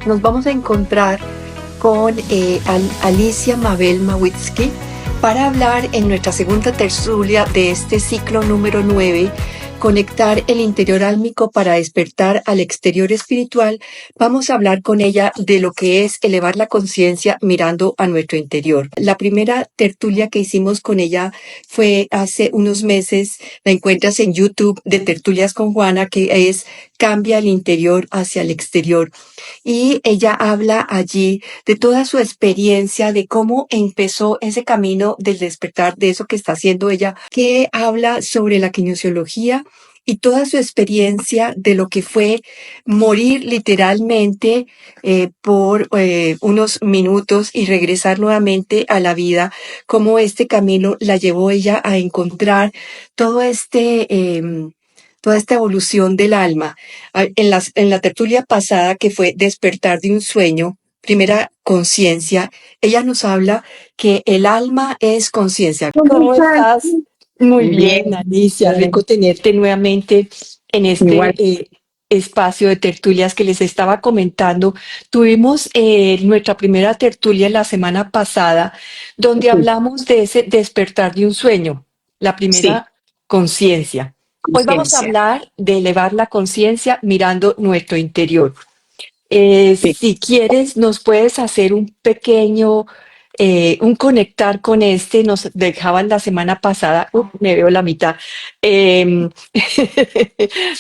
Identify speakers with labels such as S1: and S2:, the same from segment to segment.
S1: nos vamos a encontrar con Alicia Mabel Mawitzki para hablar en nuestra segunda tertulia de este ciclo número 9, Conectar el interior álmico para despertar al exterior espiritual. Vamos a hablar con ella de lo que es elevar la conciencia mirando a nuestro interior. La primera tertulia que hicimos con ella fue hace unos meses. La encuentras en YouTube de Tertulias con Juana, que es Cambia el interior hacia el exterior. Y ella habla allí de toda su experiencia, de cómo empezó ese camino del despertar, de eso que está haciendo ella, que habla sobre la kinesiología y toda su experiencia de lo que fue morir literalmente por unos minutos y regresar nuevamente a la vida, cómo este camino la llevó ella a encontrar todo toda esta evolución del alma. En la tertulia pasada, que fue Despertar de un sueño, primera conciencia, ella nos habla que el alma es conciencia. ¿Cómo estás? Muy bien, Alicia, rico tenerte nuevamente en este espacio de tertulias que les estaba comentando. Tuvimos nuestra primera tertulia la semana pasada, donde hablamos de ese despertar de un sueño, la primera conciencia. Hoy vamos a hablar de elevar la conciencia mirando nuestro interior. Si quieres, nos puedes hacer un pequeño, un conectar con nos dejaban la semana pasada, me veo la mitad, em,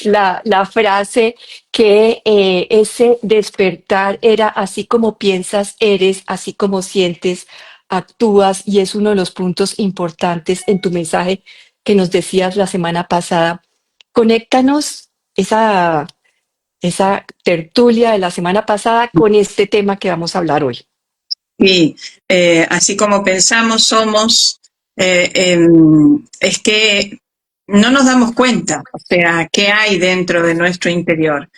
S1: la frase que ese despertar era así como piensas, eres, así como sientes, actúas, y es uno de los puntos importantes en tu mensaje que nos decías la semana pasada. Conéctanos esa tertulia de la semana pasada con este tema que vamos a hablar hoy.
S2: Sí, así como pensamos, somos, es que no nos damos cuenta, o sea, qué hay dentro de nuestro interior.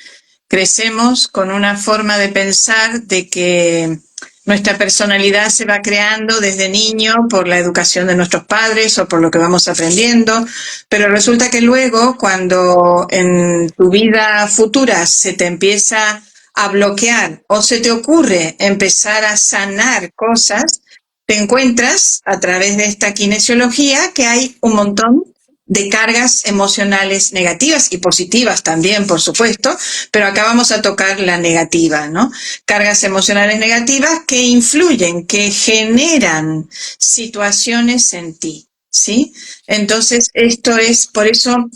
S2: Crecemos con una forma de pensar de que nuestra personalidad se va creando desde niño por la educación de nuestros padres o por lo que vamos aprendiendo, pero resulta que luego, cuando en tu vida futura se te empieza a bloquear o se te ocurre empezar a sanar cosas, te encuentras a través de esta kinesiología que hay un montón de cargas emocionales negativas y positivas también, por supuesto, pero acá vamos a tocar la negativa, ¿no? Cargas emocionales negativas que influyen, que generan situaciones en ti, ¿sí? Entonces, esto es por eso,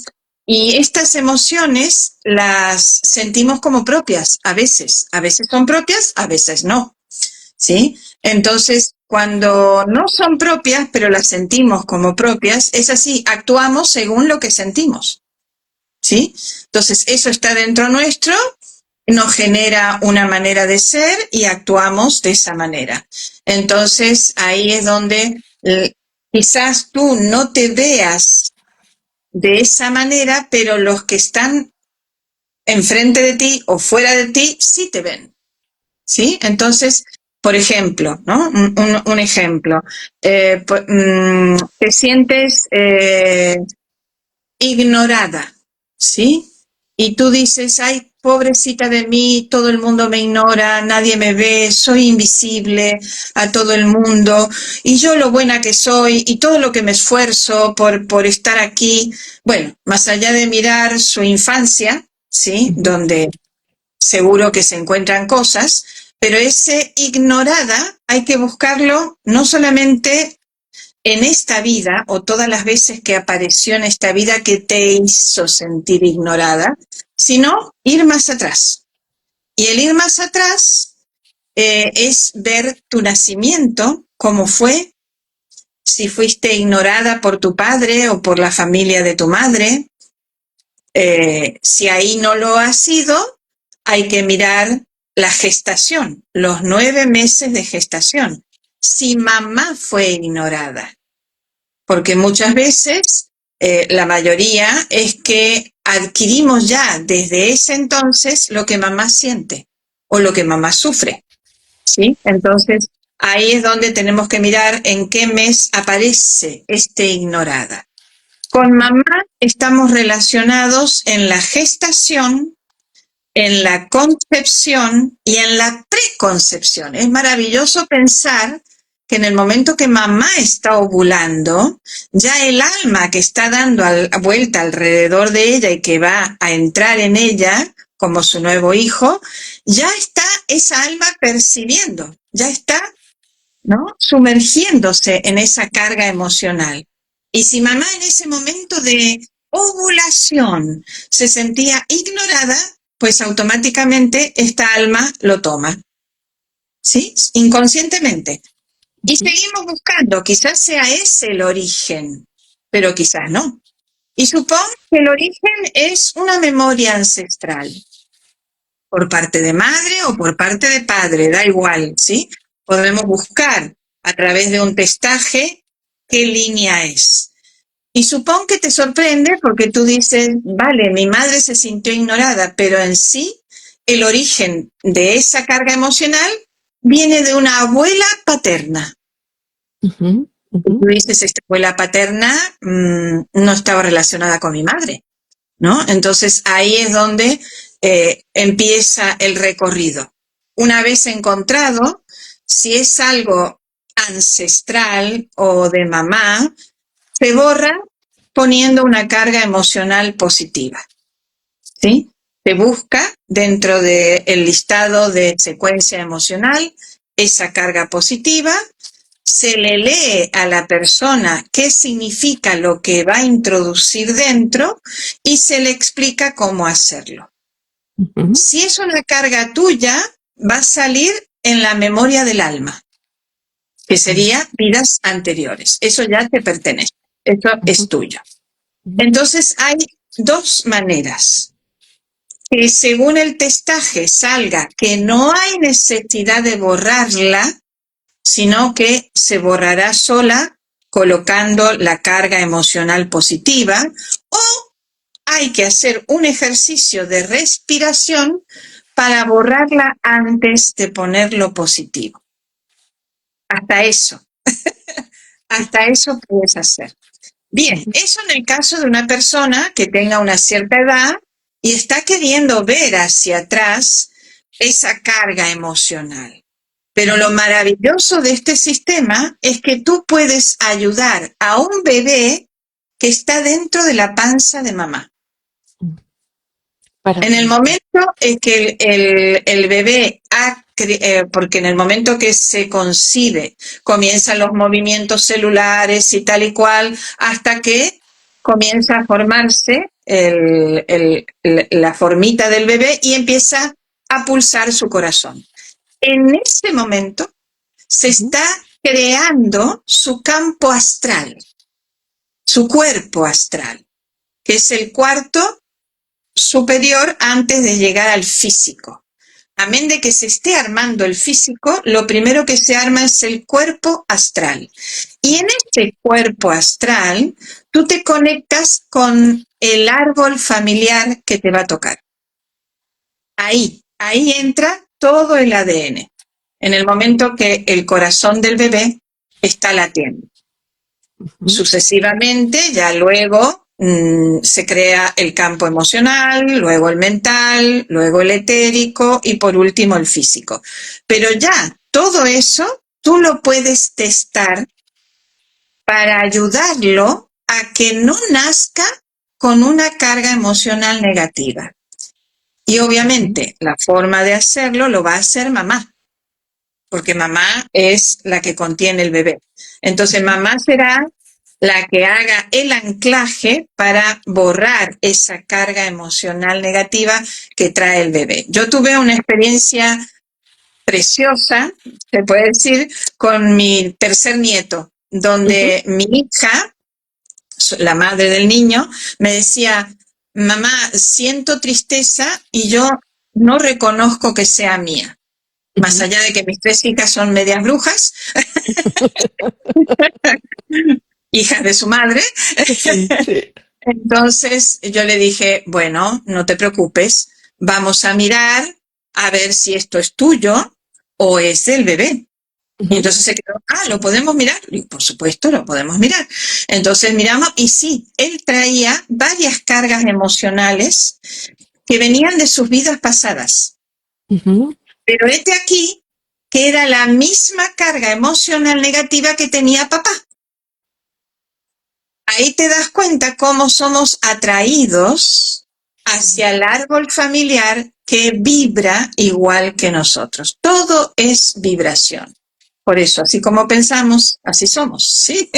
S2: y estas emociones las sentimos como propias a veces son propias, a veces no, ¿sí? Entonces, cuando no son propias, pero las sentimos como propias, es así, actuamos según lo que sentimos, ¿sí? Entonces, eso está dentro nuestro, nos genera una manera de ser y actuamos de esa manera. Entonces, ahí es donde quizás tú no te veas de esa manera, pero los que están enfrente de ti o fuera de ti sí te ven, ¿sí? Entonces, por ejemplo, ¿no? Un ejemplo. Te sientes ignorada, ¿sí? Y tú dices, ay, pobrecita de mí, todo el mundo me ignora, nadie me ve, soy invisible a todo el mundo, y yo lo buena que soy, y todo lo que me esfuerzo por estar aquí. Bueno, más allá de mirar su infancia, ¿sí? Donde seguro que se encuentran cosas, pero ese ignorada hay que buscarlo no solamente en esta vida o todas las veces que apareció en esta vida que te hizo sentir ignorada, sino ir más atrás. Y el ir más atrás es ver tu nacimiento, cómo fue, si fuiste ignorada por tu padre o por la familia de tu madre. Si ahí no lo ha sido, hay que mirar la gestación, los 9 meses de gestación. Si mamá fue ignorada, porque muchas veces la mayoría es que adquirimos ya desde ese entonces lo que mamá siente o lo que mamá sufre, ¿sí? Entonces, ahí es donde tenemos que mirar en qué mes aparece ignorada. Con mamá estamos relacionados en la gestación en la concepción y en la preconcepción. Es maravilloso pensar que en el momento que mamá está ovulando, ya el alma que está dando vuelta alrededor de ella y que va a entrar en ella como su nuevo hijo, ya está esa alma percibiendo, ya está, ¿no?, sumergiéndose en esa carga emocional. Y si mamá en ese momento de ovulación se sentía ignorada, pues automáticamente esta alma lo toma, ¿sí? Inconscientemente. Y seguimos buscando, quizás sea ese el origen, pero quizás no. Y supongo que el origen es una memoria ancestral, por parte de madre o por parte de padre, da igual, ¿sí? Podemos buscar a través de un testaje qué línea es. Y supongo que te sorprende porque tú dices, vale, mi madre se sintió ignorada, pero en sí el origen de esa carga emocional viene de una abuela paterna.
S1: Ujú,
S2: Y tú
S1: ujú.
S2: dices, esta abuela paterna no estaba relacionada con mi madre, ¿no? Entonces ahí es donde empieza el recorrido. Una vez encontrado, si es algo ancestral o de mamá, se borra poniendo una carga emocional positiva, ¿sí? Se busca dentro del listado de secuencia emocional esa carga positiva, se le lee a la persona qué significa lo que va a introducir dentro y se le explica cómo hacerlo.
S1: Ujú.
S2: Si es una carga tuya, va a salir en la memoria del alma, que sería vidas anteriores. Eso ya te pertenece, eso es
S1: Ujú,
S2: tuyo.
S1: ujú,
S2: Entonces hay dos maneras. Que según el testaje salga que no hay necesidad de borrarla, sino que se borrará sola colocando la carga emocional positiva, o hay que hacer un ejercicio de respiración para borrarla antes de poner lo positivo. Hasta eso, hasta eso puedes hacer. Bien,
S1: ujú.
S2: eso en el caso de una persona que tenga una cierta edad y está queriendo ver hacia atrás esa carga emocional. Pero lo maravilloso de este sistema es que tú puedes ayudar a un bebé que está dentro de la panza de mamá.
S1: Para
S2: En el
S1: conocer.
S2: momento en que el bebé porque en el momento que se concibe, comienzan los movimientos celulares y tal y cual, hasta que comienza a formarse la formita del bebé y empieza a pulsar su corazón. En ese momento se
S1: Ujú,
S2: está creando su campo astral, su cuerpo astral, que es el cuarto superior antes de llegar al físico. Amén de que se esté armando el físico, lo primero que se arma es el cuerpo astral. Y en ese cuerpo astral, tú te conectas con el árbol familiar que te va a tocar. Ahí entra todo el ADN, en el momento que el corazón del bebé está latiendo.
S1: ujú,
S2: Sucesivamente, ya luego se crea el campo emocional, luego el mental, luego el etérico y por último el físico. Pero ya todo eso tú lo puedes testar para ayudarlo a que no nazca con una carga emocional negativa. Y
S1: ujú,
S2: obviamente la forma de hacerlo lo va a hacer mamá, porque mamá es la que contiene el bebé. Entonces
S1: ujú.
S2: mamá será la que haga el anclaje para borrar esa carga emocional negativa que trae el bebé. Yo tuve una experiencia preciosa, se puede decir, con mi tercer nieto,
S1: Ujú,
S2: donde mi hija, la madre del niño, me decía, mamá, siento tristeza y yo no reconozco que sea mía. Más
S1: ujú.
S2: allá de que mis tres hijas son medias brujas, hijas de su madre.
S1: Sí, sí.
S2: Entonces yo le dije, bueno, no te preocupes, vamos a mirar a ver si esto es tuyo o es del bebé. Y
S1: Ujú,
S2: entonces se quedó, ¿lo podemos mirar? Y por supuesto, lo podemos mirar. Entonces miramos y sí, él traía varias cargas emocionales que venían de sus vidas pasadas. Pero este aquí, que era la misma carga emocional negativa que tenía papá. Ahí te das cuenta cómo somos atraídos hacia el árbol familiar que vibra igual que nosotros. Todo es vibración. Por eso, así como pensamos, así somos, ¿sí?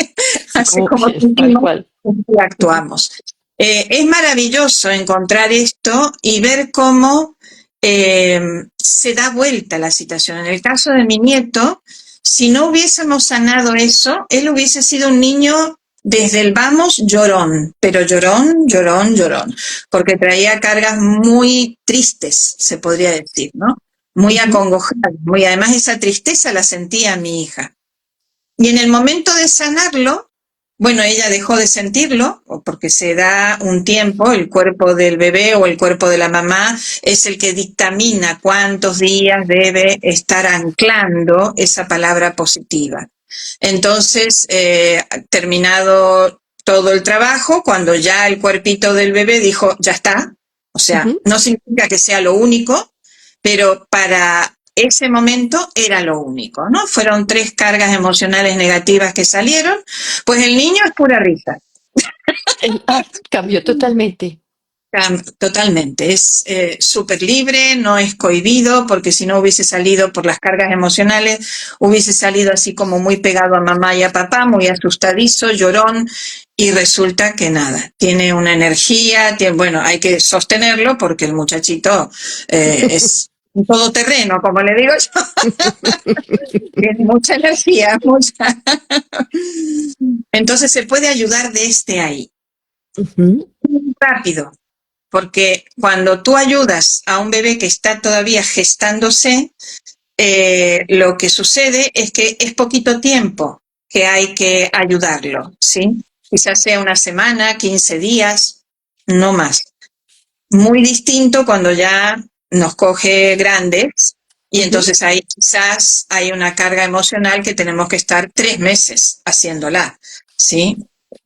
S2: Así como
S1: Tal
S2: sentimos,
S1: cual.
S2: así actuamos. Es maravilloso encontrar esto y ver cómo se da vuelta la situación. En el caso de mi nieto, si no hubiésemos sanado eso, él hubiese sido un niño desde el vamos llorón, pero llorón, llorón, llorón, porque traía cargas muy tristes, se podría decir, ¿no? Muy acongojadas, muy, además esa tristeza la sentía mi hija. Y en el momento de sanarlo, bueno, ella dejó de sentirlo, porque se da un tiempo, el cuerpo del bebé o el cuerpo de la mamá es el que dictamina cuántos días debe estar anclando esa palabra positiva. Entonces, terminado todo el trabajo, cuando ya el cuerpito del bebé dijo, ya está, o sea, no significa que sea lo único, pero para ese momento era lo único, ¿no? Fueron 3 cargas emocionales negativas que salieron, pues el niño es pura risa.
S1: Cambió totalmente.
S2: Totalmente, es súper libre, no es cohibido, porque si no hubiese salido por las cargas emocionales, hubiese salido así como muy pegado a mamá y a papá, muy asustadizo, llorón, y resulta que nada, tiene una energía, bueno, hay que sostenerlo porque el muchachito es un todoterreno, como le digo yo, tiene mucha energía, mucha. Entonces se puede ayudar desde ahí. Rápido. Porque cuando tú ayudas a un bebé que está todavía gestándose, lo que sucede es que es poquito tiempo que hay que ayudarlo, ¿sí? Quizás sea una semana, 15 días, no más. Muy distinto cuando ya nos coge grandes y entonces ahí quizás hay una carga emocional que tenemos que estar 3 meses haciéndola, ¿sí?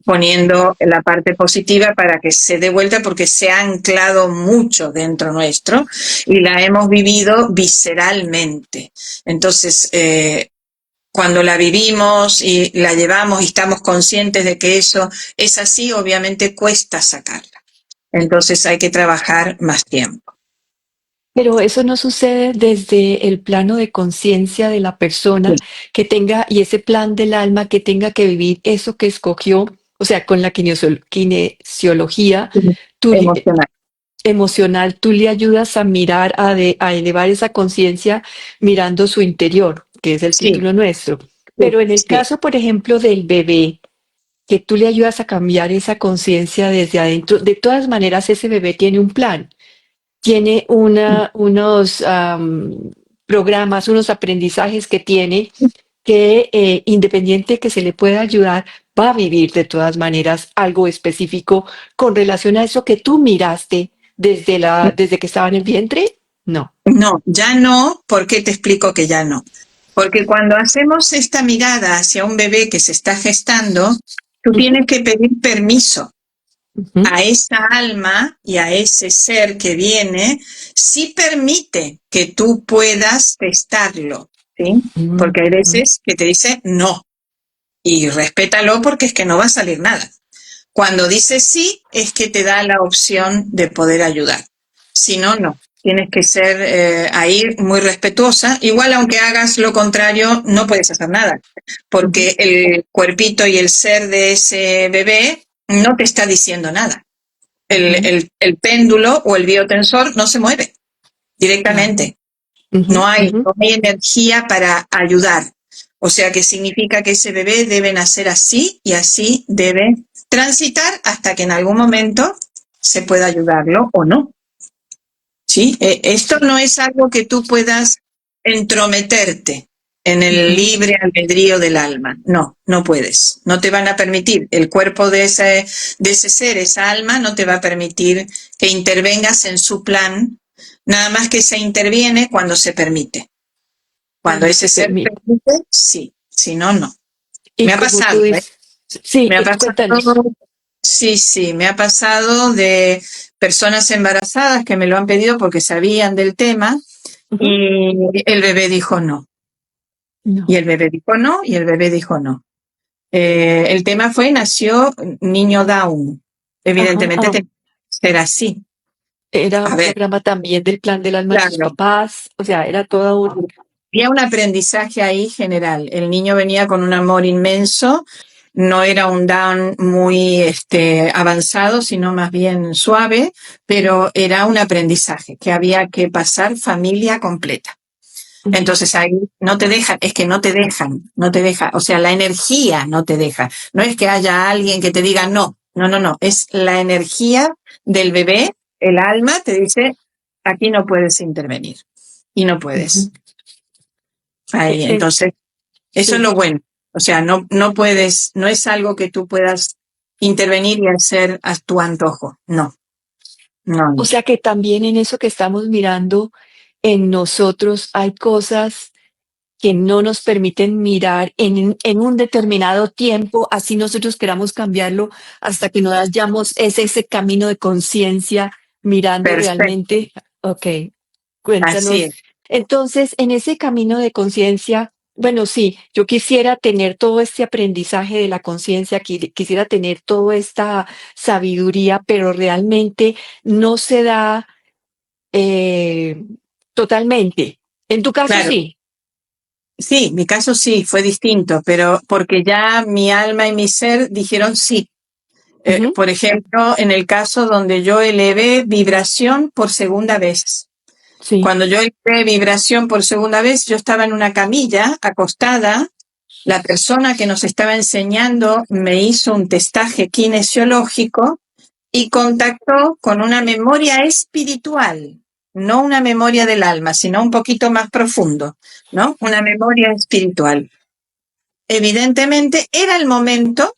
S2: Poniendo la parte positiva para que se dé vuelta porque se ha anclado mucho dentro nuestro y la hemos vivido visceralmente. Entonces, cuando la vivimos y la llevamos y estamos conscientes de que eso es así, obviamente cuesta sacarla. Entonces hay que trabajar más tiempo.
S1: Pero eso no sucede desde el plano de conciencia de la persona que tenga, y ese plan del alma que tenga que vivir eso que escogió, o sea, con la kinesiología tú,
S2: Emocional.
S1: emocional, tú le ayudas a mirar, a elevar esa conciencia mirando su interior, que es el
S2: Sí,
S1: título nuestro. Pero en el
S2: sí.
S1: caso, por ejemplo, del bebé, que tú le ayudas a cambiar esa conciencia desde adentro, de todas maneras ese bebé tiene un plan, tiene unos programas, unos aprendizajes que tiene que independiente que se le pueda ayudar, va a vivir de todas maneras algo específico con relación a eso que tú miraste desde que estaba en el vientre. No.
S2: No, ya no. ¿Por qué te explico que ya no? Porque cuando hacemos esta mirada hacia un bebé que se está gestando, tú tienes que pedir permiso
S1: Ujú,
S2: a esa alma y a ese ser que viene, si permite que tú puedas gestarlo, ¿sí?
S1: ujú,
S2: Porque hay
S1: ujú,
S2: veces que te dice no, y respétalo porque es que no va a salir nada. Cuando dice sí, es que te da la opción de poder ayudar. Si no, no. Tienes que ser ahí muy respetuosa. Igual, aunque hagas lo contrario, no puedes hacer nada,
S1: ujú,
S2: porque el cuerpito y el ser de ese bebé no te está diciendo nada.
S1: ujú,
S2: El péndulo o el biotensor no se mueve
S1: claro.
S2: directamente.
S1: Ujú, ujú.
S2: No hay energía para ayudar. O sea que significa que ese bebé debe nacer así y así debe transitar hasta que en algún momento se pueda ayudarlo o no. ¿Sí? Esto
S1: Sí.
S2: no es algo que tú puedas entrometerte en el
S1: Ujú.
S2: libre albedrío del alma. No, no puedes. No te van a permitir. El cuerpo de ese ser, esa alma, no te va a permitir que intervengas en su plan. Nada más que se interviene cuando se permite. Cuando
S1: Cuando
S2: ese
S1: se
S2: ser
S1: permite.
S2: permite, sí. Si no, no.
S1: Y
S2: Me ha
S1: como tú
S2: pasado, ¿eh?
S1: dices, sí,
S2: Me ha pasado
S1: cuéntanos.
S2: Sí, sí, me ha pasado de personas embarazadas que me lo han pedido porque sabían del tema
S1: Ujú.
S2: y el bebé dijo no. Y
S1: No.
S2: el bebé dijo no, y el bebé dijo no. El tema fue, nació niño Down.
S1: Ajá,
S2: Evidentemente tenía que ser así.
S1: era
S2: A
S1: un
S2: ver,
S1: programa también del plan del alma de sus
S2: claro,
S1: papás, o sea, era toda un...
S2: había un aprendizaje ahí general. El niño venía con un amor inmenso, no era un Down muy avanzado, sino más bien suave, pero era un aprendizaje que había que pasar familia completa.
S1: Ujú,
S2: Entonces ahí no te dejan, es que no te dejan, no te deja, o sea, la energía no te deja. No es que haya alguien que te diga no, no, no, no, es la energía del bebé, el alma te dice, aquí no puedes intervenir y no
S1: ujú.
S2: puedes. Ahí, entonces, eso es
S1: Sí.
S2: lo bueno. O sea, no, no puedes, no es algo que tú puedas intervenir y hacer a tu antojo. No, no,
S1: O
S2: no.
S1: sea que también en eso que estamos mirando en nosotros hay cosas que no nos permiten mirar en un determinado tiempo, así nosotros queramos cambiarlo, hasta que nos hayamos ese camino de conciencia mirando
S2: Perfecto.
S1: realmente. Ok,
S2: Así
S1: cuéntanos.
S2: es.
S1: Entonces, en ese camino de conciencia, bueno, sí, yo quisiera tener todo este aprendizaje de la conciencia, quisiera tener toda esta sabiduría, pero realmente no se da eh, totalmente. En tu caso,
S2: Claro.
S1: sí.
S2: Sí, mi caso sí, fue distinto, pero porque ya mi alma y mi ser dijeron sí.
S1: Ujú,
S2: Por ejemplo, en el caso donde yo elevé vibración por segunda vez.
S1: sí.
S2: Cuando yo elevé vibración por segunda vez, yo estaba en una camilla acostada. La persona que nos estaba enseñando me hizo un testaje kinesiológico y contactó con una memoria espiritual, no una memoria del alma, sino un poquito más profundo, ¿no? Una memoria espiritual. Evidentemente, era el momento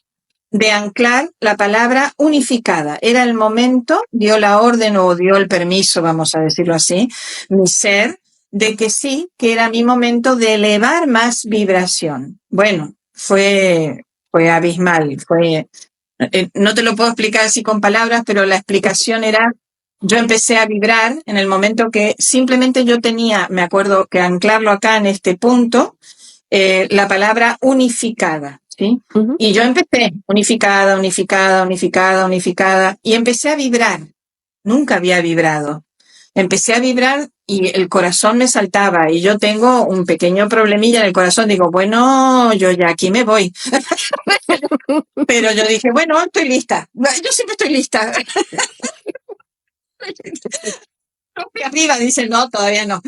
S2: de anclar la palabra unificada. Era el momento, dio la orden o dio el permiso, vamos a decirlo así, mi ser, de que sí, que era mi momento de elevar más vibración. Bueno, fue abismal, no te lo puedo explicar así con palabras, pero la explicación era, yo empecé a vibrar en el momento que simplemente yo tenía, me acuerdo que anclarlo acá en este punto, la palabra unificada, ¿sí?
S1: Ujú,
S2: Y yo empecé unificada, unificada, unificada, unificada, y empecé a vibrar. Nunca había vibrado. Empecé a vibrar y el corazón me saltaba y yo tengo un pequeño problemilla en el corazón. Digo, bueno, yo ya aquí me voy. Pero yo dije, bueno, estoy lista. Yo siempre estoy lista. Arriba dice, no, todavía no.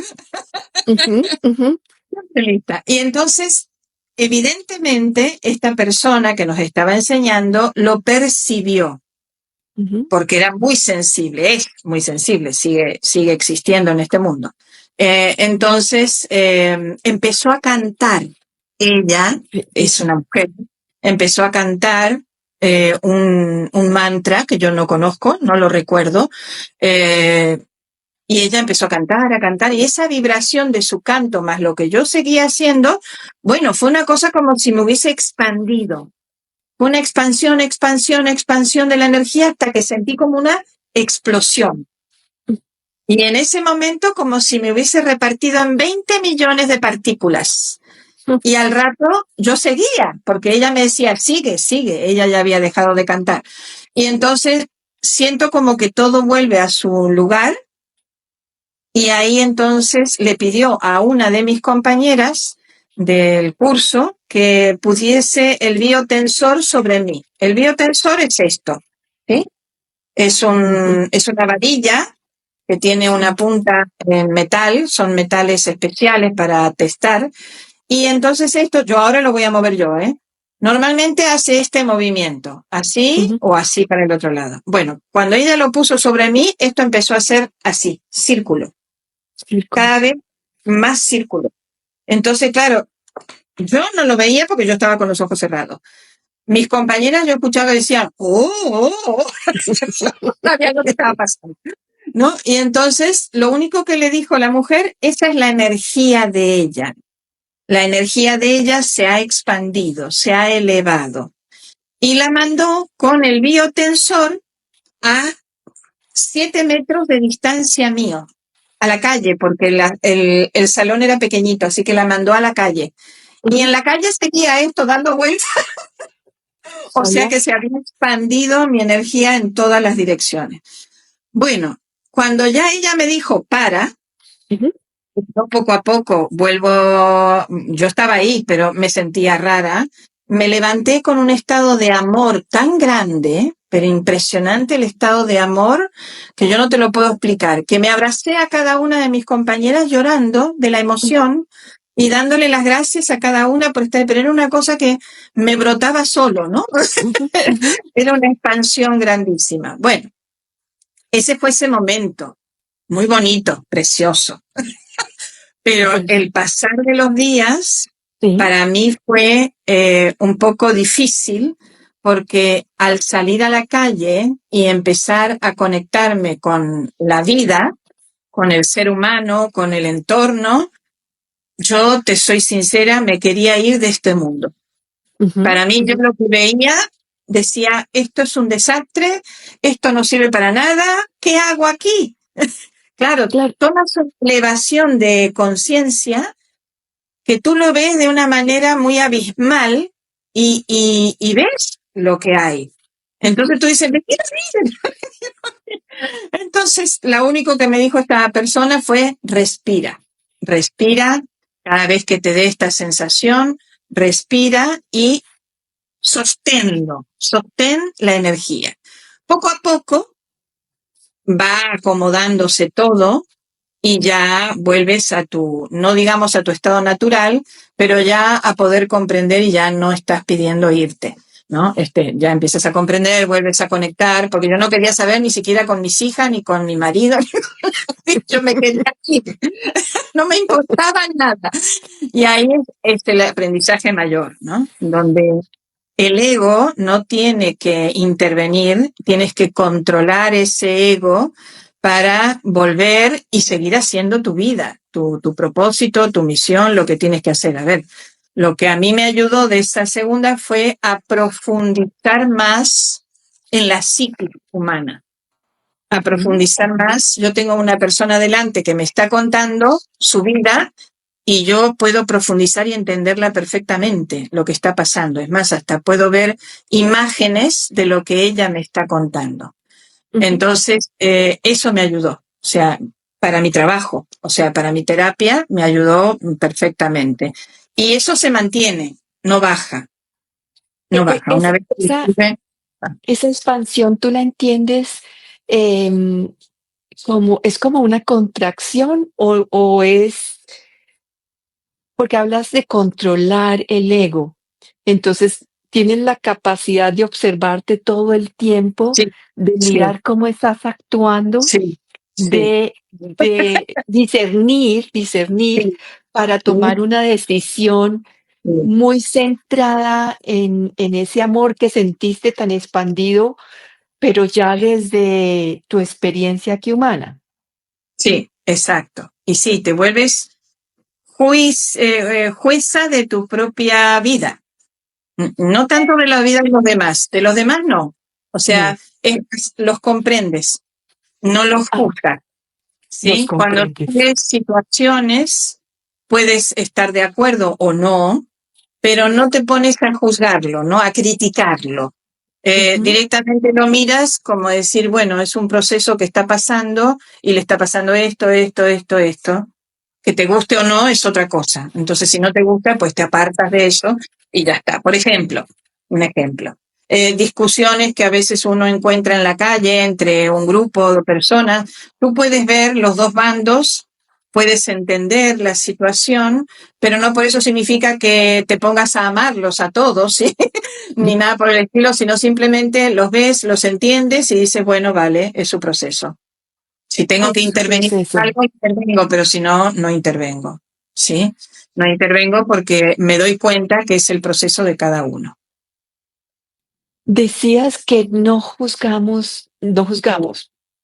S1: ujú, ujú,
S2: Estoy lista. Y entonces, evidentemente, esta persona que nos estaba enseñando lo percibió
S1: ujú,
S2: porque era muy sensible, es muy sensible, sigue existiendo en este mundo. Entonces empezó a cantar. Ella es
S1: eso.
S2: una mujer, empezó a cantar un mantra que yo no conozco, no lo recuerdo, eh, y ella empezó a cantar, y esa vibración de su canto más lo que yo seguía haciendo, bueno, fue una cosa como si me hubiese expandido, una expansión, expansión, expansión de la energía hasta que sentí como una explosión. Y en ese momento como si me hubiese repartido en 20 millones de partículas. Y al rato yo seguía, porque ella me decía, sigue, sigue. Ella ya había dejado de cantar. Y entonces siento como que todo vuelve a su lugar. Y ahí entonces le pidió a una de mis compañeras del curso que pusiese el biotensor sobre mí. El biotensor es esto, ¿sí?
S1: Ujú,
S2: Es una varilla que tiene una
S1: sí,
S2: punta en metal, son metales especiales para testar. Y entonces esto, yo ahora lo voy a mover yo, ¿eh? Normalmente hace este movimiento, así
S1: ujú,
S2: o así para el otro lado. Bueno, cuando ella lo puso sobre mí, esto empezó a ser así, círculo,
S1: círculo.
S2: cada vez más círculo. Entonces, claro, yo no lo veía porque yo estaba con los ojos cerrados. Mis compañeras yo escuchaba y decían, oh. Sabía lo que estaba pasando, ¿no? Y entonces lo único que le dijo la mujer, esa es la energía de ella. La energía de ella se ha expandido, se ha elevado. y la mandó con el biotensor a 7 metros de distancia mío, a la calle, porque el salón era pequeñito, así que la mandó a la calle. Y en la calle seguía esto dando vueltas, o sea que se había expandido mi energía en todas las direcciones. Bueno, cuando ya ella me dijo, para, yo poco a poco yo estaba ahí, pero me sentía rara, me levanté con un estado de amor tan grande, pero impresionante el estado de amor, que yo no te lo puedo explicar, que me abracé a cada una de mis compañeras llorando de la emoción y dándole las gracias a cada una por estar, pero era una cosa que me brotaba solo, ¿no? Era una expansión grandísima. Bueno, ese fue ese momento, muy bonito, precioso. Pero el pasar de los días para mí fue un poco difícil porque al salir a la calle y empezar a conectarme con la vida, con el ser humano, con el entorno, yo te soy sincera, me quería ir de este mundo. Para mí yo lo que veía decía, esto es un desastre, esto no sirve para nada, ¿qué hago aquí? Claro, toda su elevación de conciencia que tú lo ves de una manera muy abismal y ves lo que hay. Entonces tú dices, me quiero ir. Entonces, lo único que me dijo esta persona fue, respira, respira cada vez que te dé esta sensación, respira y sosténlo, sostén la energía. Poco a poco va acomodándose todo y ya vuelves a no digamos a tu estado natural, pero ya a poder comprender y ya no estás pidiendo irte, ¿no? Ya empiezas a comprender, vuelves a conectar, porque yo no quería saber ni siquiera con mis hijas, ni con mi marido, yo me quería ir, no me importaba nada. Y ahí es el aprendizaje mayor, ¿no? Donde el ego no tiene que intervenir, tienes que controlar ese ego para volver y seguir haciendo tu vida, tu propósito, tu misión, lo que tienes que hacer. A ver, lo que a mí me ayudó de esa segunda fue a profundizar más en la psique humana, a profundizar más. Yo tengo una persona delante que me está contando su vida y yo puedo profundizar y entenderla perfectamente, lo que está pasando. Es más, hasta puedo ver imágenes de lo que ella me está contando. Entonces, eso me ayudó. O sea, para mi trabajo, o sea, para mi terapia, me ayudó perfectamente. Y eso se mantiene, no baja. No baja. Una vez que
S1: esa expansión, ¿tú la entiendes es como una contracción o es porque hablas de controlar el ego? Entonces, tienes la capacidad de observarte todo el tiempo,
S2: sí,
S1: de mirar cómo estás actuando,
S2: sí,
S1: de discernir para tomar una decisión muy centrada en ese amor que sentiste tan expandido, pero ya desde tu experiencia aquí humana.
S2: Sí, exacto. Y sí, te vuelves jueza de tu propia vida. No tanto de la vida de los demás no. O sea, los comprendes, no los juzgas. ¿Sí? Cuando tienes situaciones, puedes estar de acuerdo o no, pero no te pones a juzgarlo, ¿no? A criticarlo. Directamente lo miras como decir, bueno, es un proceso que está pasando y le está pasando esto. Que te guste o no es otra cosa. Entonces, si no te gusta, pues te apartas de eso y ya está. Por ejemplo, un ejemplo. Discusiones que a veces uno encuentra en la calle entre un grupo de personas. Tú puedes ver los dos bandos, puedes entender la situación, pero no por eso significa que te pongas a amarlos a todos, ¿sí? Ni nada por el estilo, sino simplemente los ves, los entiendes y dices, bueno, vale, es su proceso. Si tengo que intervenir en algo, intervengo, pero si no, no intervengo. ¿Sí? No intervengo porque me doy cuenta que es el proceso de cada uno.
S1: Decías que no juzgamos,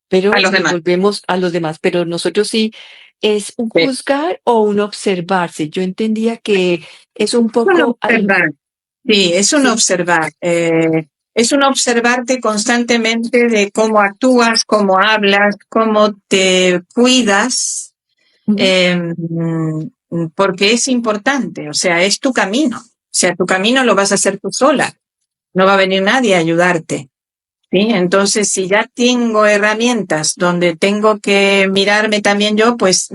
S1: pero
S2: A los demás.
S1: volvemos a los demás, pero nosotros sí, ¿es un juzgar o un observarse? Yo entendía que es un poco...
S2: observar. Sí, es un observar. Es un observarte constantemente de cómo actúas, cómo hablas, cómo te cuidas,
S1: Ujú.
S2: porque es importante, o sea, es tu camino. O sea, tu camino lo vas a hacer tú sola, no va a venir nadie a ayudarte. ¿Sí? Entonces, si ya tengo herramientas donde tengo que mirarme también yo, pues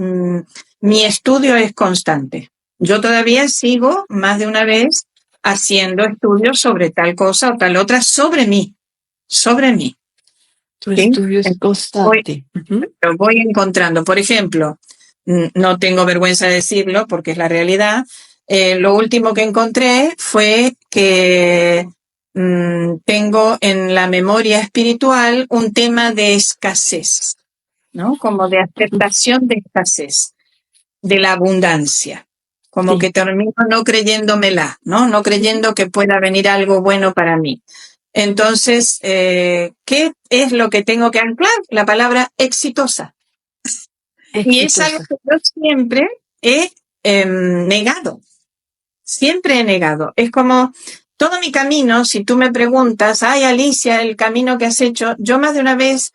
S2: mi estudio es constante. Yo todavía sigo más de una vez haciendo estudios sobre tal cosa o tal otra sobre mí, sobre mí.
S1: Tu
S2: ¿Sí?
S1: estudio es
S2: Voy,
S1: constante. Ujú.
S2: lo voy encontrando. Por ejemplo, no tengo vergüenza de decirlo porque es la realidad. Lo último que encontré fue que tengo en la memoria espiritual un tema de escasez, ¿no? Como de aceptación de escasez, de la abundancia. Como
S1: Sí.
S2: que termino no creyéndomela, ¿no? No
S1: Ujú.
S2: creyendo que pueda venir algo bueno para mí. Entonces, ¿qué es lo que tengo que anclar? La palabra exitosa. Y es algo
S1: Exitosa.
S2: que yo siempre he negado, siempre he negado. Es como todo mi camino, si tú me preguntas, ay Alicia, el camino que has hecho, yo más de una vez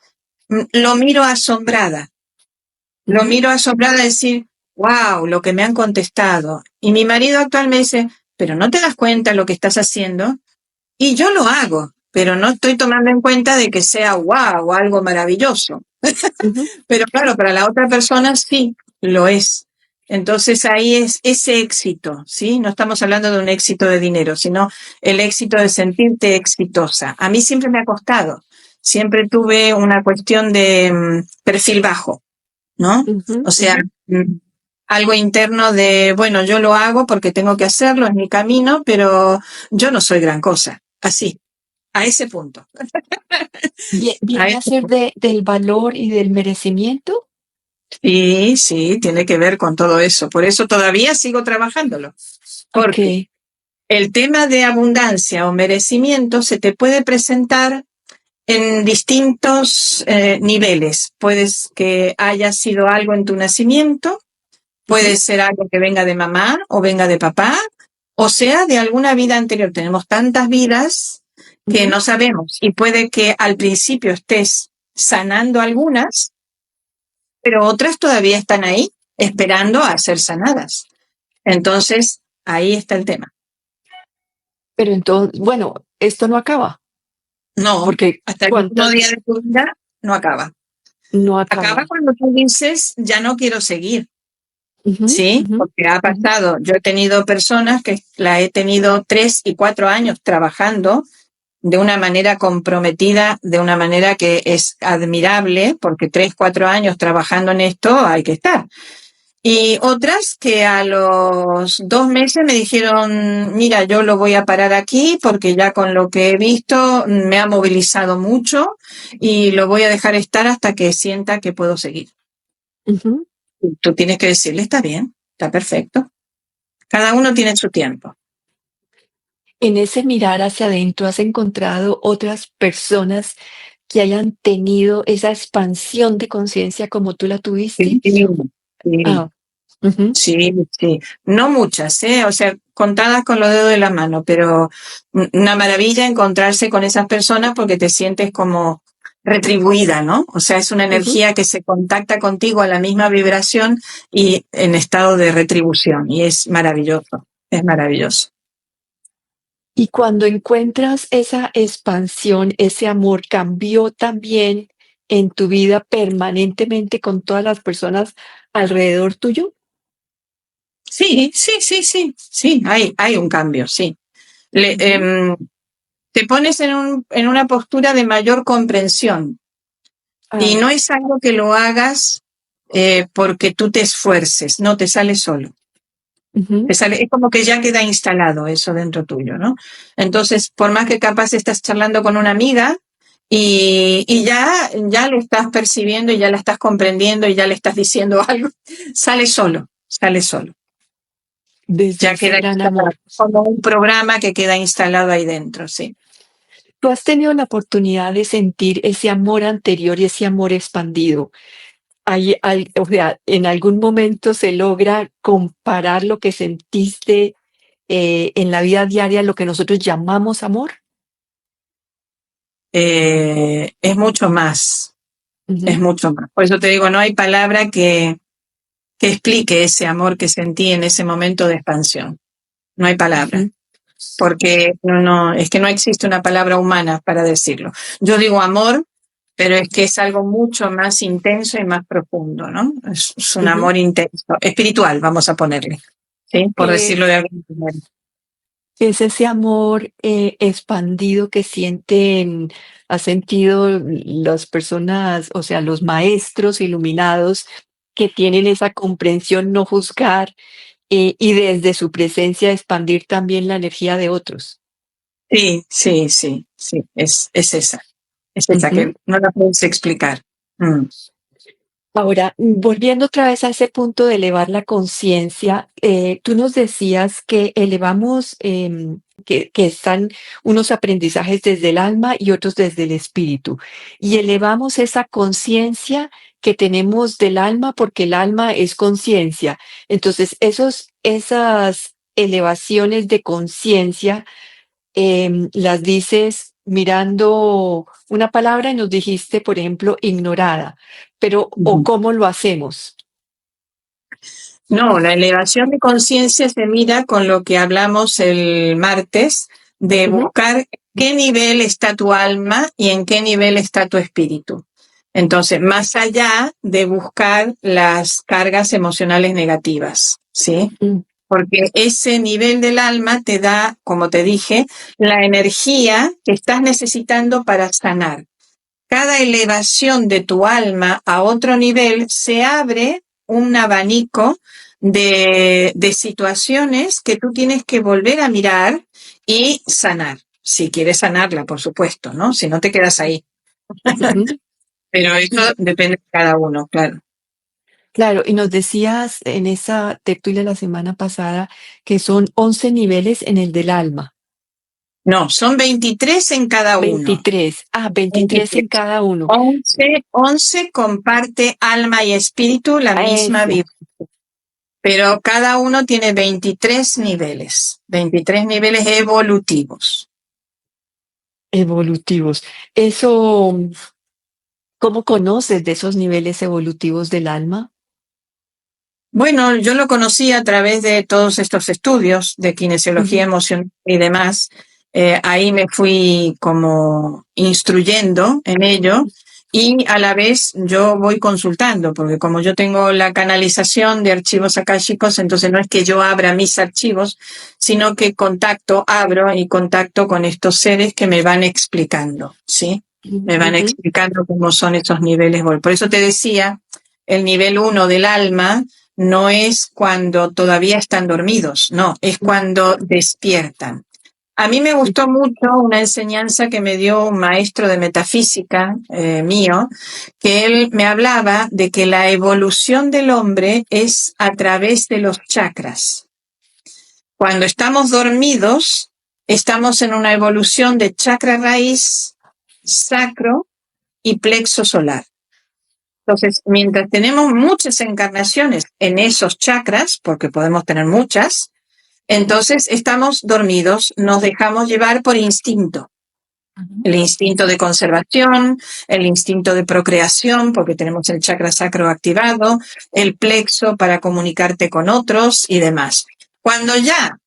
S2: lo miro asombrada, lo
S1: Ujú.
S2: miro asombrada a decir, wow, lo que me han contestado. Y mi marido actual me dice, pero no te das cuenta lo que estás haciendo. Y yo lo hago, pero no estoy tomando en cuenta de que sea wow o algo maravilloso.
S1: Ujú.
S2: Pero claro, para la otra persona sí lo es. Entonces ahí es ese éxito, ¿sí? No estamos hablando de un éxito de dinero, sino el éxito de sentirte exitosa. A mí siempre me ha costado. Siempre tuve una cuestión de perfil bajo, ¿no?
S1: Ujú.
S2: O sea,
S1: Ujú.
S2: algo interno de, bueno, yo lo hago porque tengo que hacerlo, es mi camino, pero yo no soy gran cosa. Así, a ese punto. A
S1: Viene a
S2: ese
S1: ser
S2: punto.
S1: del valor y del merecimiento.
S2: Sí, sí, tiene que ver con todo eso. Por eso todavía sigo trabajándolo. Porque
S1: Ok.
S2: el tema de abundancia o merecimiento se te puede presentar en distintos niveles. Puedes que haya sido algo en tu nacimiento, puede
S1: Ujú.
S2: ser algo que venga de mamá o venga de papá, o sea, de alguna vida anterior. Tenemos tantas vidas que
S1: Ujú.
S2: no sabemos y puede que al principio estés sanando algunas, pero otras todavía están ahí esperando a ser sanadas. Entonces, ahí está el tema.
S1: Pero entonces, bueno, esto no acaba,
S2: No,
S1: porque
S2: hasta el último
S1: cuántas
S2: día de tu vida no acaba.
S1: no
S2: Acaba
S1: acaba.
S2: cuando tú dices, ya no quiero seguir,
S1: Ujú.
S2: ¿sí?
S1: Ujú.
S2: Porque ha
S1: Ujú.
S2: pasado, yo he tenido personas que la he tenido 3 y 4 años trabajando de una manera comprometida, de una manera que es admirable, porque 3, 4 años trabajando en esto hay que estar. Y otras que a los 2 meses me dijeron, mira, yo lo voy a parar aquí porque ya con lo que he visto me ha movilizado mucho y lo voy a dejar estar hasta que sienta que puedo seguir.
S1: Ujú.
S2: Y tú tienes que decirle, está bien, está perfecto. Cada uno tiene su tiempo.
S1: En ese mirar hacia adentro, ¿has encontrado otras personas que hayan tenido esa expansión de conciencia como tú la tuviste?
S2: Sí, sí,
S1: Ah, ujú.
S2: sí, sí. No muchas, ¿eh? O sea, contadas con los dedos de la mano, pero una maravilla encontrarse con esas personas porque te sientes como retribuida, ¿no? O sea, es una
S1: Ujú.
S2: energía que se contacta contigo a la misma vibración y en estado de retribución. Y es maravilloso, es maravilloso.
S1: Y cuando encuentras esa expansión, ese amor, ¿cambió también en tu vida permanentemente con todas las personas alrededor tuyo?
S2: Sí, sí, sí, sí, sí, hay un cambio, sí. Le-
S1: Ujú.
S2: em, te pones en una postura de mayor comprensión y
S1: Ah,
S2: no es algo que lo hagas porque tú te esfuerces, no te sale solo.
S1: ujú.
S2: Te sale, es como que ya queda instalado eso dentro tuyo, ¿no? Entonces, por más que capaz estás charlando con una amiga y ya lo estás percibiendo y ya la estás comprendiendo y ya le estás diciendo algo, sale solo, sale solo.
S1: Desde
S2: Ya
S1: ese
S2: queda
S1: gran
S2: instalado,
S1: amor.
S2: como un programa que queda instalado ahí dentro, sí.
S1: ¿Tú has tenido la oportunidad de sentir ese amor anterior y ese amor expandido? O sea, ¿en algún momento se logra comparar lo que sentiste en la vida diaria, lo que nosotros llamamos amor?
S2: es mucho más, es
S1: Ujú,
S2: mucho más. Por eso te digo, no hay palabra que explique ese amor que sentí en ese momento de expansión. No hay palabra,
S1: ujú.
S2: porque es que no existe una palabra humana para decirlo. Yo digo amor, pero es que es algo mucho más intenso y más profundo, ¿no? Es un
S1: Ujú.
S2: amor intenso, espiritual, vamos a ponerle, ¿sí? Por decirlo de
S1: Es,
S2: alguna manera.
S1: es ese amor expandido que ha sentido las personas, o sea, los maestros iluminados que tienen esa comprensión, no juzgar y desde su presencia expandir también la energía de otros.
S2: Sí, sí, sí, sí, es esa
S1: Ujú.
S2: que no la puedes explicar. Mm,
S1: Ahora, volviendo otra vez a ese punto de elevar la conciencia, tú nos decías que elevamos, que están unos aprendizajes desde el alma y otros desde el espíritu, y elevamos esa conciencia que tenemos del alma porque el alma es conciencia. Entonces, esas elevaciones de conciencia las dices mirando una palabra y nos dijiste, por ejemplo, ignorada, pero ¿o
S2: ujú.
S1: cómo lo hacemos?
S2: No, la elevación de conciencia se mira con lo que hablamos el martes, de
S1: Ujú,
S2: buscar qué nivel está tu alma y en qué nivel está tu espíritu. Entonces, más allá de buscar las cargas emocionales negativas, ¿sí?
S1: mm,
S2: Porque ese nivel del alma te da, como te dije, la energía que estás necesitando para sanar. Cada elevación de tu alma a otro nivel se abre un abanico de situaciones que tú tienes que volver a mirar y sanar. Si quieres sanarla, por supuesto, ¿no? Si no te quedas ahí.
S1: ujú.
S2: Pero eso
S1: Y
S2: depende de cada uno, claro.
S1: claro, y nos decías en esa tertulia la semana pasada que son 11 niveles en el del alma.
S2: No, son 23 en cada uno.
S1: 23, 23 en
S2: 23.
S1: cada uno.
S2: 11 comparte alma y espíritu la misma
S1: Eso,
S2: vida. Pero cada uno tiene 23 niveles evolutivos.
S1: evolutivos. Eso, ¿cómo conoces de esos niveles evolutivos del alma?
S2: Bueno, yo lo conocí a través de todos estos estudios de kinesiología
S1: Ujú,
S2: emocional y demás. Ahí me fui como instruyendo en ello y a la vez yo voy consultando, porque como yo tengo la canalización de archivos akáshicos, entonces no es que yo abra mis archivos, sino que abro y contacto con estos seres que me van explicando, ¿sí? Me van
S1: ujú,
S2: explicando cómo son esos niveles. Por eso te decía, el nivel 1 del alma no es cuando todavía están dormidos, no, es cuando despiertan. A mí me gustó mucho una enseñanza que me dio un maestro de metafísica mío, que él me hablaba de que la evolución del hombre es a través de los chakras. Cuando estamos dormidos, estamos en una evolución de chakra raíz, sacro y plexo solar. Entonces, mientras tenemos muchas encarnaciones en esos chakras, porque podemos tener muchas, entonces estamos dormidos, nos dejamos llevar por instinto.
S1: ujú.
S2: El instinto de conservación, el instinto de procreación, porque tenemos el chakra sacro activado, el plexo para comunicarte con otros y demás. Cuando ya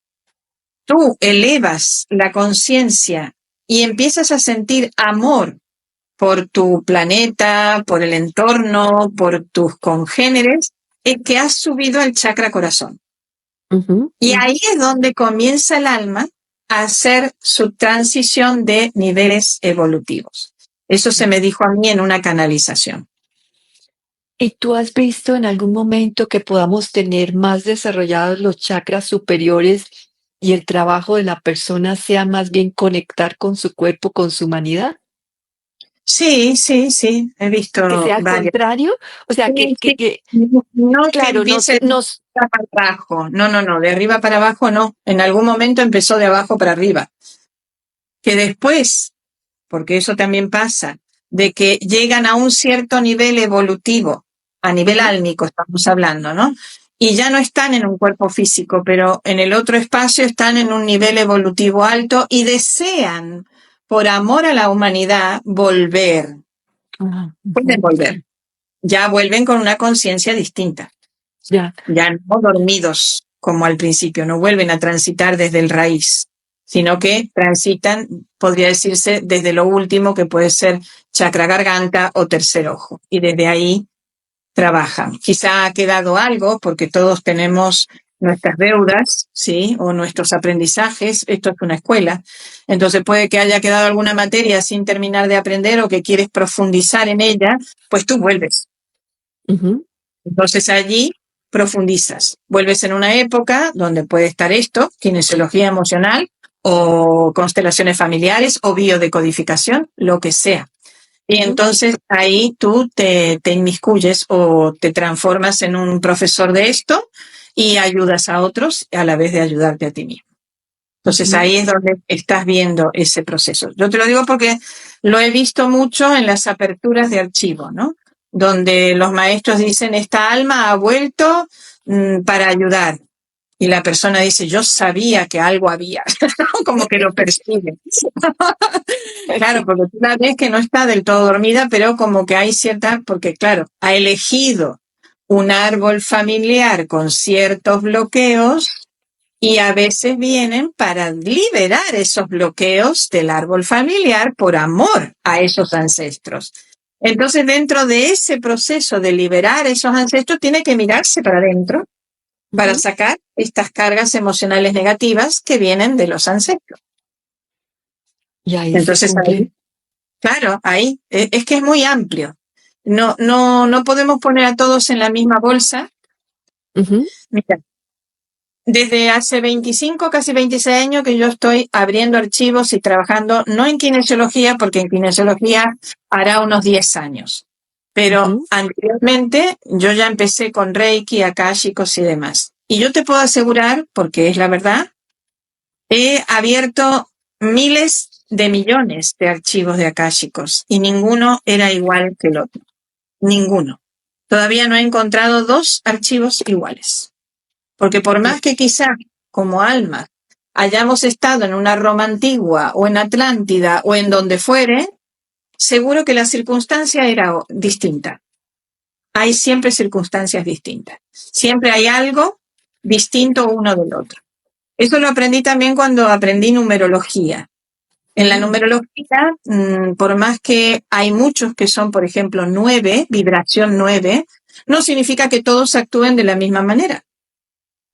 S2: tú elevas la conciencia y empiezas a sentir amor por tu planeta, por el entorno, por tus congéneres, es que has subido al chakra corazón.
S1: Ujú,
S2: Y
S1: ujú.
S2: ahí es donde comienza el alma a hacer su transición de niveles evolutivos. Eso se me dijo a mí en una canalización.
S1: ¿Y tú has visto en algún momento que podamos tener más desarrollados los chakras superiores y el trabajo de la persona sea más bien conectar con su cuerpo, con su humanidad?
S2: Sí, sí, sí, he
S1: Que
S2: visto
S1: sea al
S2: varias.
S1: contrario, o sea,
S2: Sí, sí.
S1: que
S2: No que
S1: claro,
S2: empiece de
S1: nos,
S2: arriba para abajo. No, no, no, de arriba para abajo no. En algún momento empezó de abajo para arriba. Que después, porque eso también pasa, de que llegan a un cierto nivel evolutivo, a nivel
S1: ujú,
S2: álmico estamos hablando, ¿no? Y ya no están en un cuerpo físico, pero en el otro espacio están en un nivel evolutivo alto y desean por amor a la humanidad, volver. Pueden volver. Ya vuelven con una conciencia distinta. Ya no dormidos como al principio, no vuelven a transitar desde el raíz, sino que transitan, podría decirse, desde lo último, que puede ser chakra garganta o tercer ojo. Y desde ahí trabajan. Quizá ha quedado algo, porque todos tenemos nuestras deudas, ¿sí? O nuestros aprendizajes. Esto es una escuela. Entonces puede que haya quedado alguna materia sin terminar de aprender o que quieres profundizar en ella, pues tú vuelves. Entonces allí profundizas. Vuelves en una época donde puede estar esto, kinesiología emocional o constelaciones familiares o biodecodificación, lo que sea. Y entonces ahí tú te inmiscuyes o te transformas en un profesor de esto y ayudas a otros a la vez de ayudarte a ti mismo. Entonces ahí es donde estás viendo ese proceso. Yo te lo digo porque lo he visto mucho en las aperturas de archivo, ¿no? Donde los maestros dicen, esta alma ha vuelto para ayudar. Y la persona dice, yo sabía que algo había, como que lo percibe. Claro, porque tú la ves que no está del todo dormida, pero como que hay cierta, porque claro, ha elegido un árbol familiar con ciertos bloqueos y a veces vienen para liberar esos bloqueos del árbol familiar por amor a esos ancestros. Entonces, dentro de ese proceso de liberar esos ancestros, tiene que mirarse para adentro para sacar estas cargas emocionales negativas que vienen de los ancestros.
S1: Y ahí
S2: entonces, ahí, claro, ahí, es que es muy amplio. No podemos poner a todos en la misma bolsa. Mira, desde hace 25, casi 26 años que yo estoy abriendo archivos y trabajando, no en kinesiología, porque en kinesiología hará unos 10 años. Pero anteriormente yo ya empecé con Reiki, Akáshicos y demás. Y yo te puedo asegurar, porque es la verdad, he abierto miles de millones de archivos de Akáshicos y ninguno era igual que el otro. Ninguno. Todavía no he encontrado 2 archivos iguales. Porque por más que quizá como alma hayamos estado en una Roma antigua o en Atlántida o en donde fuere, seguro que la circunstancia era distinta. Hay siempre circunstancias distintas. Siempre hay algo distinto uno del otro. Eso lo aprendí también cuando aprendí numerología. En la numerología, por más que hay muchos que son, por ejemplo, 9, vibración 9, no significa que todos actúen de la misma manera.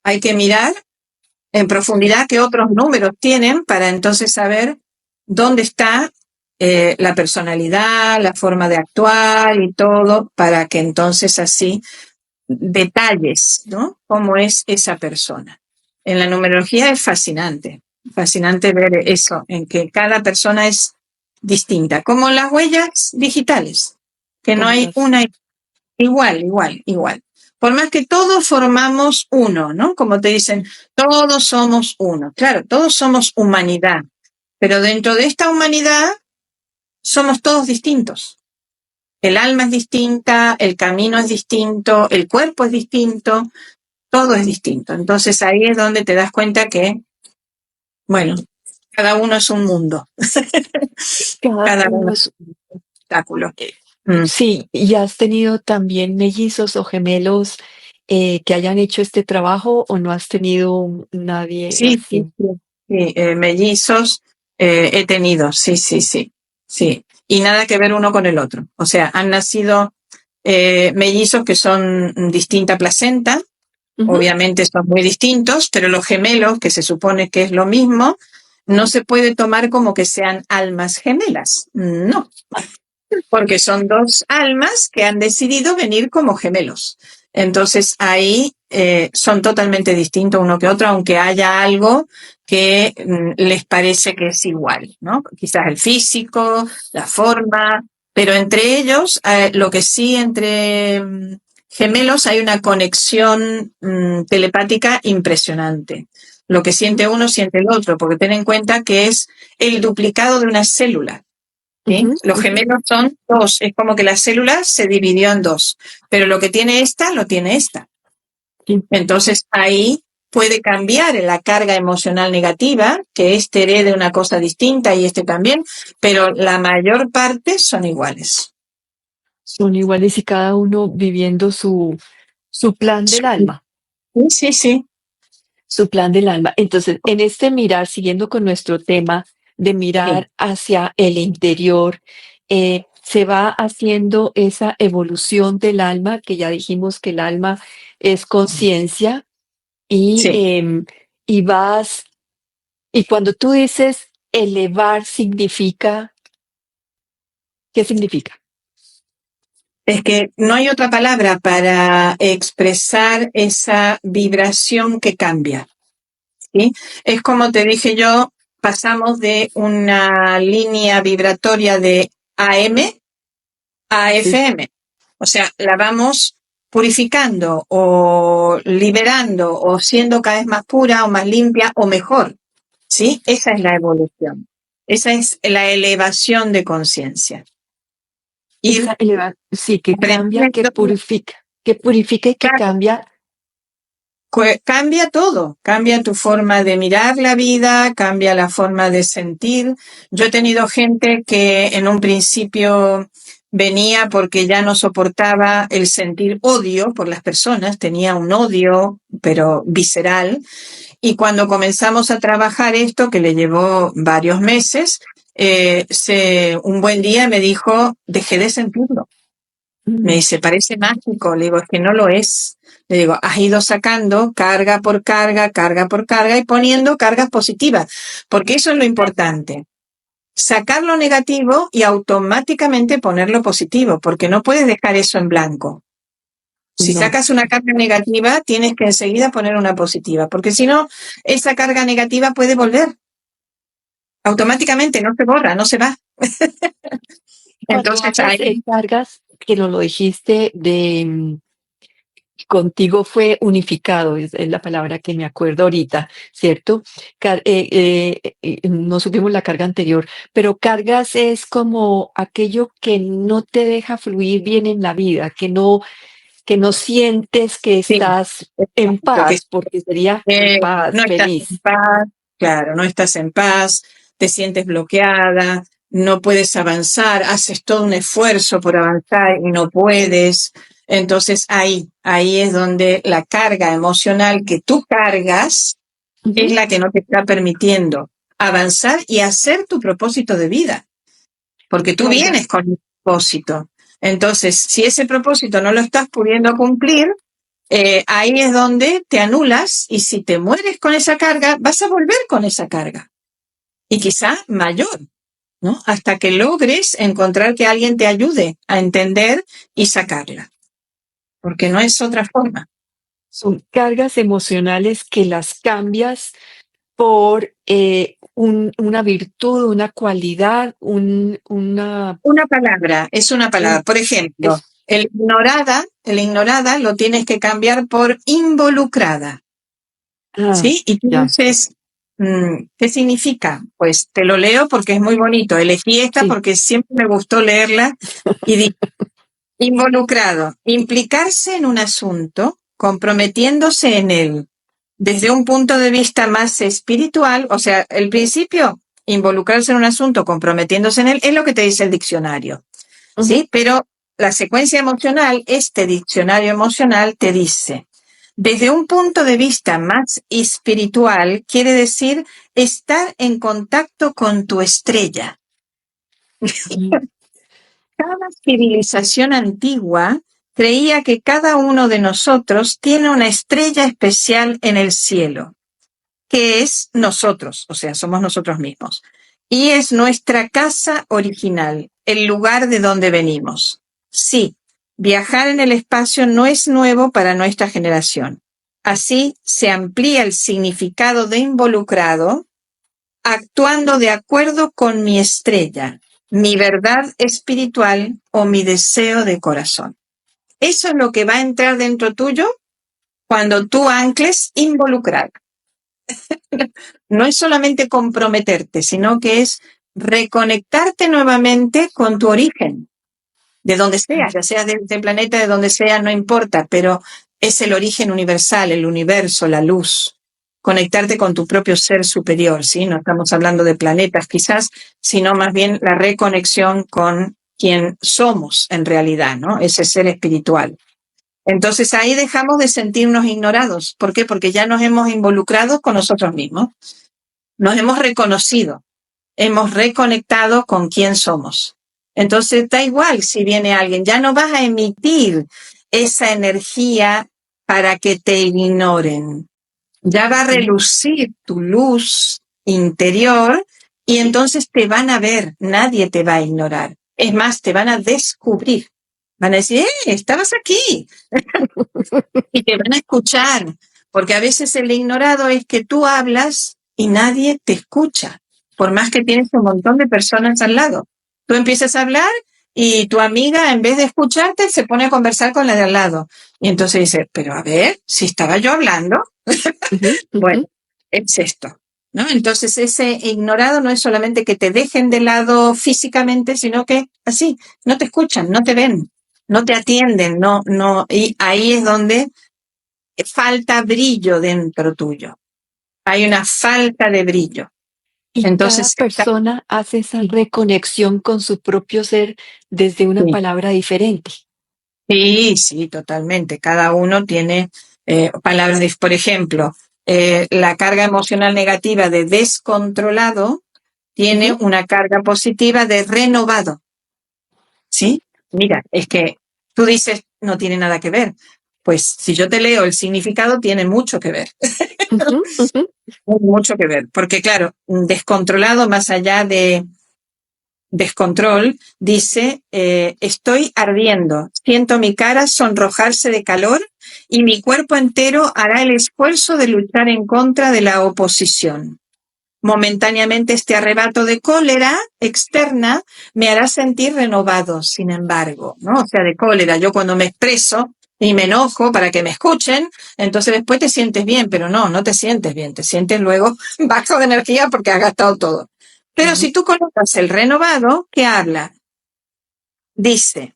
S2: Hay que mirar en profundidad qué otros números tienen para entonces saber dónde está la personalidad, la forma de actuar y todo, para que entonces así detalles, ¿no? Cómo es esa persona. En la numerología es fascinante ver eso, en que cada persona es distinta, como las huellas digitales, que no hay una igual. Por más que todos formamos uno, ¿no? Como te dicen, todos somos uno. Claro, todos somos humanidad, pero dentro de esta humanidad somos todos distintos. El alma es distinta, el camino es distinto, el cuerpo es distinto, todo es distinto. Entonces ahí es donde te das cuenta que, bueno, cada uno es un mundo. Cada uno es un obstáculo.
S1: Sí, ¿y has tenido también mellizos o gemelos que hayan hecho este trabajo o no has tenido nadie
S2: Sí,
S1: así?
S2: mellizos he tenido, sí. Y nada que ver uno con el otro. O sea, han nacido mellizos que son distinta placenta, obviamente son muy distintos, pero los gemelos, que se supone que es lo mismo, no se puede tomar como que sean almas gemelas. No, porque son 2 almas que han decidido venir como gemelos. Entonces ahí son totalmente distintos uno que otro, aunque haya algo que les parece que es igual, ¿no? Quizás el físico, la forma, pero entre ellos, lo que sí, entre gemelos hay una conexión telepática impresionante. Lo que siente uno, siente el otro, porque ten en cuenta que es el duplicado de una célula. ¿Sí? Los gemelos son 2, es como que la célula se dividió en 2, pero lo que tiene esta, lo tiene esta. Entonces ahí puede cambiar la carga emocional negativa, que este herede una cosa distinta y este también, pero la mayor parte son iguales.
S1: Son iguales y cada uno viviendo su plan del alma.
S2: Sí, sí.
S1: Su plan del alma. Entonces, en este mirar, siguiendo con nuestro tema de
S2: Sí,
S1: mirar hacia el interior, se va haciendo esa evolución del alma, que ya dijimos que el alma es conciencia, y,
S2: sí.
S1: y vas, y cuando tú dices elevar significa, ¿qué significa?
S2: Es que no hay otra palabra para expresar esa vibración que cambia. ¿Sí? Es como te dije yo, pasamos de una línea vibratoria de AM a
S1: Sí.
S2: FM. O sea, la vamos purificando o liberando o siendo cada vez más pura o más limpia o mejor. ¿Sí? Esa es la evolución. Esa es la elevación de conciencia. Ir
S1: Sí, que cambia,
S2: aprendiendo.
S1: que purifica y que
S2: Claro,
S1: cambia.
S2: cambia todo, cambia tu forma de mirar la vida, cambia la forma de sentir. Yo he tenido gente que en un principio venía porque ya no soportaba el sentir odio por las personas, tenía un odio, pero visceral, y cuando comenzamos a trabajar esto, que le llevó varios meses, un buen día me dijo, dejé de sentirlo. Me
S1: Mm,
S2: dice, parece mágico. Le digo, es que no lo es. Le digo, has ido sacando carga por carga, carga por carga y poniendo cargas positivas, porque eso es lo importante. Sacar lo negativo y automáticamente ponerlo positivo, porque no puedes dejar eso en blanco. Si
S1: no.
S2: sacas una carga negativa, tienes que enseguida poner una positiva, porque si no, esa carga negativa puede volver. Automáticamente no se borra, no se va.
S1: Cuando
S2: Entonces
S1: hablas
S2: ahí,
S1: de cargas, que nos lo dijiste de contigo fue unificado, es la palabra que me acuerdo ahorita, ¿cierto? No supimos la carga anterior, pero cargas es como aquello que no te deja fluir bien en la vida, que no sientes que
S2: sí,
S1: estás en
S2: exacto, que
S1: paz, porque sería paz,
S2: no estás en
S1: feliz.
S2: paz, claro, no estás en paz, te sientes bloqueada, no puedes avanzar, haces todo un esfuerzo por avanzar y no puedes. Entonces ahí es donde la carga emocional que tú cargas es
S1: Ujú.
S2: la que no te está permitiendo avanzar y hacer tu propósito de vida, porque tú
S1: Cargas.
S2: vienes con un propósito. Entonces, si ese propósito no lo estás pudiendo cumplir, ahí es donde te anulas y si te mueres con esa carga, vas a volver con esa carga. Y quizá mayor, ¿no? Hasta que logres encontrar que alguien te ayude a entender y sacarla. Porque no es otra forma.
S1: Son cargas emocionales que las cambias por una virtud, una cualidad,
S2: Una palabra, es una palabra.
S1: un-
S2: Por ejemplo,
S1: es,
S2: el ignorada lo tienes que cambiar por involucrada.
S1: ah,
S2: ¿Sí? Y tú
S1: ya,
S2: dices, ¿qué significa? Pues te lo leo porque es muy bonito. Elegí esta
S1: sí.
S2: porque siempre me gustó leerla y dice, involucrado, implicarse en un asunto, comprometiéndose en él, desde un punto de vista más espiritual, o sea, el principio, involucrarse en un asunto, comprometiéndose en él, es lo que te dice el diccionario,
S1: Ujú.
S2: ¿sí? Pero la secuencia emocional, este diccionario emocional te dice, desde un punto de vista más espiritual, quiere decir estar en contacto con tu estrella.
S1: Mm,
S2: Cada civilización antigua creía que cada uno de nosotros tiene una estrella especial en el cielo, que es nosotros, o sea, somos nosotros mismos. Y es nuestra casa original, el lugar de donde venimos. Sí, viajar en el espacio no es nuevo para nuestra generación. Así se amplía el significado de involucrado actuando de acuerdo con mi estrella, mi verdad espiritual o mi deseo de corazón. Eso es lo que va a entrar dentro tuyo cuando tú ancles involucrar. No es solamente comprometerte, sino que es reconectarte nuevamente con tu origen, de donde sea, ya sea de este planeta, de donde sea, no importa, pero es el origen universal, el universo, la luz. conectarte con tu propio ser superior, ¿sí? No estamos hablando de planetas quizás, sino más bien la reconexión con quien somos en realidad, ¿no? Ese ser espiritual. Entonces ahí dejamos de sentirnos ignorados. ¿Por qué? Porque ya nos hemos involucrado con nosotros mismos, nos hemos reconocido, hemos reconectado con quién somos. Entonces da igual si viene alguien, ya no vas a emitir esa energía para que te ignoren. Ya va a relucir tu luz interior y entonces te van a ver, nadie te va a ignorar. Es más, te van a descubrir. Van a decir, estabas aquí. Y te van a escuchar, porque a veces el ignorado es que tú hablas y nadie te escucha, por más que tienes un montón de personas al lado. Tú empiezas a hablar y tu amiga, en vez de escucharte, se pone a conversar con la de al lado. Y entonces dice, pero a ver, si estaba yo hablando. Bueno, es esto, ¿no? Entonces ese ignorado no es solamente que te dejen de lado físicamente, sino que así, no te escuchan, no te ven, no te atienden, no, y ahí es donde falta brillo dentro tuyo. Hay una falta de brillo.
S1: Y cada
S2: Entonces,
S1: persona hace esa reconexión con su propio ser desde una
S2: sí,
S1: palabra diferente.
S2: sí, totalmente. Cada uno tiene palabras, por ejemplo, la carga emocional negativa de descontrolado tiene
S1: Ujú,
S2: una carga positiva de renovado, ¿sí? Mira, es que tú dices, no tiene nada que ver. Pues si yo te leo el significado, tiene mucho que ver.
S1: ujú, ujú.
S2: Mucho que ver, porque claro, descontrolado más allá de descontrol, dice, estoy ardiendo, siento mi cara sonrojarse de calor y mi cuerpo entero hará el esfuerzo de luchar en contra de la oposición. Momentáneamente este arrebato de cólera externa me hará sentir renovado, sin embargo, ¿no? O sea, de cólera, yo cuando me expreso y me enojo para que me escuchen, entonces después te sientes bien, pero no te sientes bien, te sientes luego bajo de energía porque has gastado todo. Pero
S1: Ujú.
S2: si tú colocas el renovado, ¿qué habla? Dice,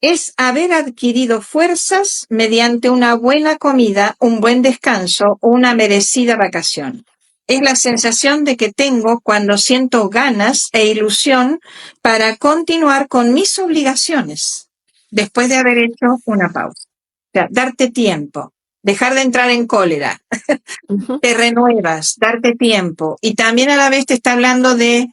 S2: es haber adquirido fuerzas mediante una buena comida, un buen descanso o una merecida vacación. Es la sensación de que tengo cuando siento ganas e ilusión para continuar con mis obligaciones después de haber hecho una pausa. O sea, darte tiempo, dejar de entrar en cólera,
S1: Ujú,
S2: te renuevas, darte tiempo y también a la vez te está hablando de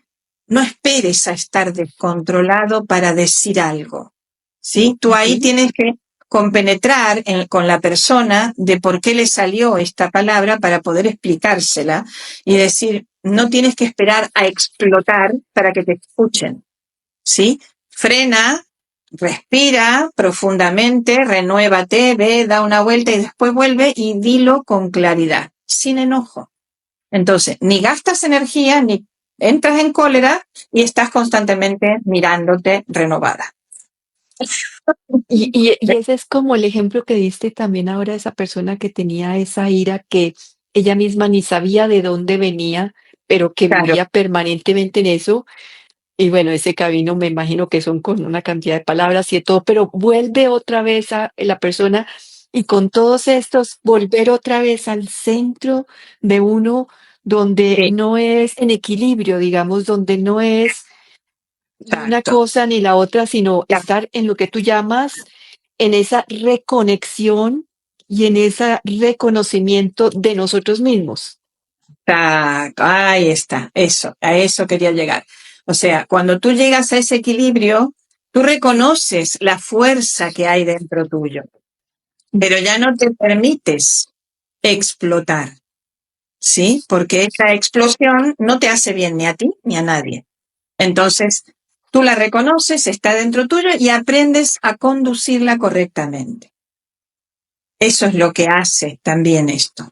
S2: no esperes a estar descontrolado para decir algo, ¿sí? Tú ahí
S1: ujú.
S2: tienes que compenetrar con la persona de por qué le salió esta palabra para poder explicársela y decir, no tienes que esperar a explotar para que te escuchen, ¿sí? Frena, respira profundamente, renuévate, ve, da una vuelta y después vuelve y dilo con claridad, sin enojo. Entonces, ni gastas energía, ni entras en cólera y estás constantemente mirándote renovada.
S1: Y ese es como el ejemplo que diste también ahora de esa persona que tenía esa ira que ella misma ni sabía de dónde venía, pero que
S2: Claro,
S1: vivía permanentemente en eso. Y bueno, ese camino me imagino que son con una cantidad de palabras y de todo, pero vuelve otra vez a la persona y con todos estos, volver otra vez al centro de uno donde
S2: sí,
S1: no es en equilibrio, digamos, donde no es ni una
S2: exacto.
S1: cosa ni la otra, sino
S2: Ya
S1: estar en lo que tú llamas en esa reconexión y en ese reconocimiento de nosotros mismos.
S2: está, ahí está, eso, a eso quería llegar. O sea, cuando tú llegas a ese equilibrio, tú reconoces la fuerza que hay dentro tuyo, pero ya no te permites explotar, ¿sí? Porque esa explosión no te hace bien ni a ti ni a nadie. Entonces, tú la reconoces, está dentro tuyo y aprendes a conducirla correctamente. Eso es lo que hace también esto,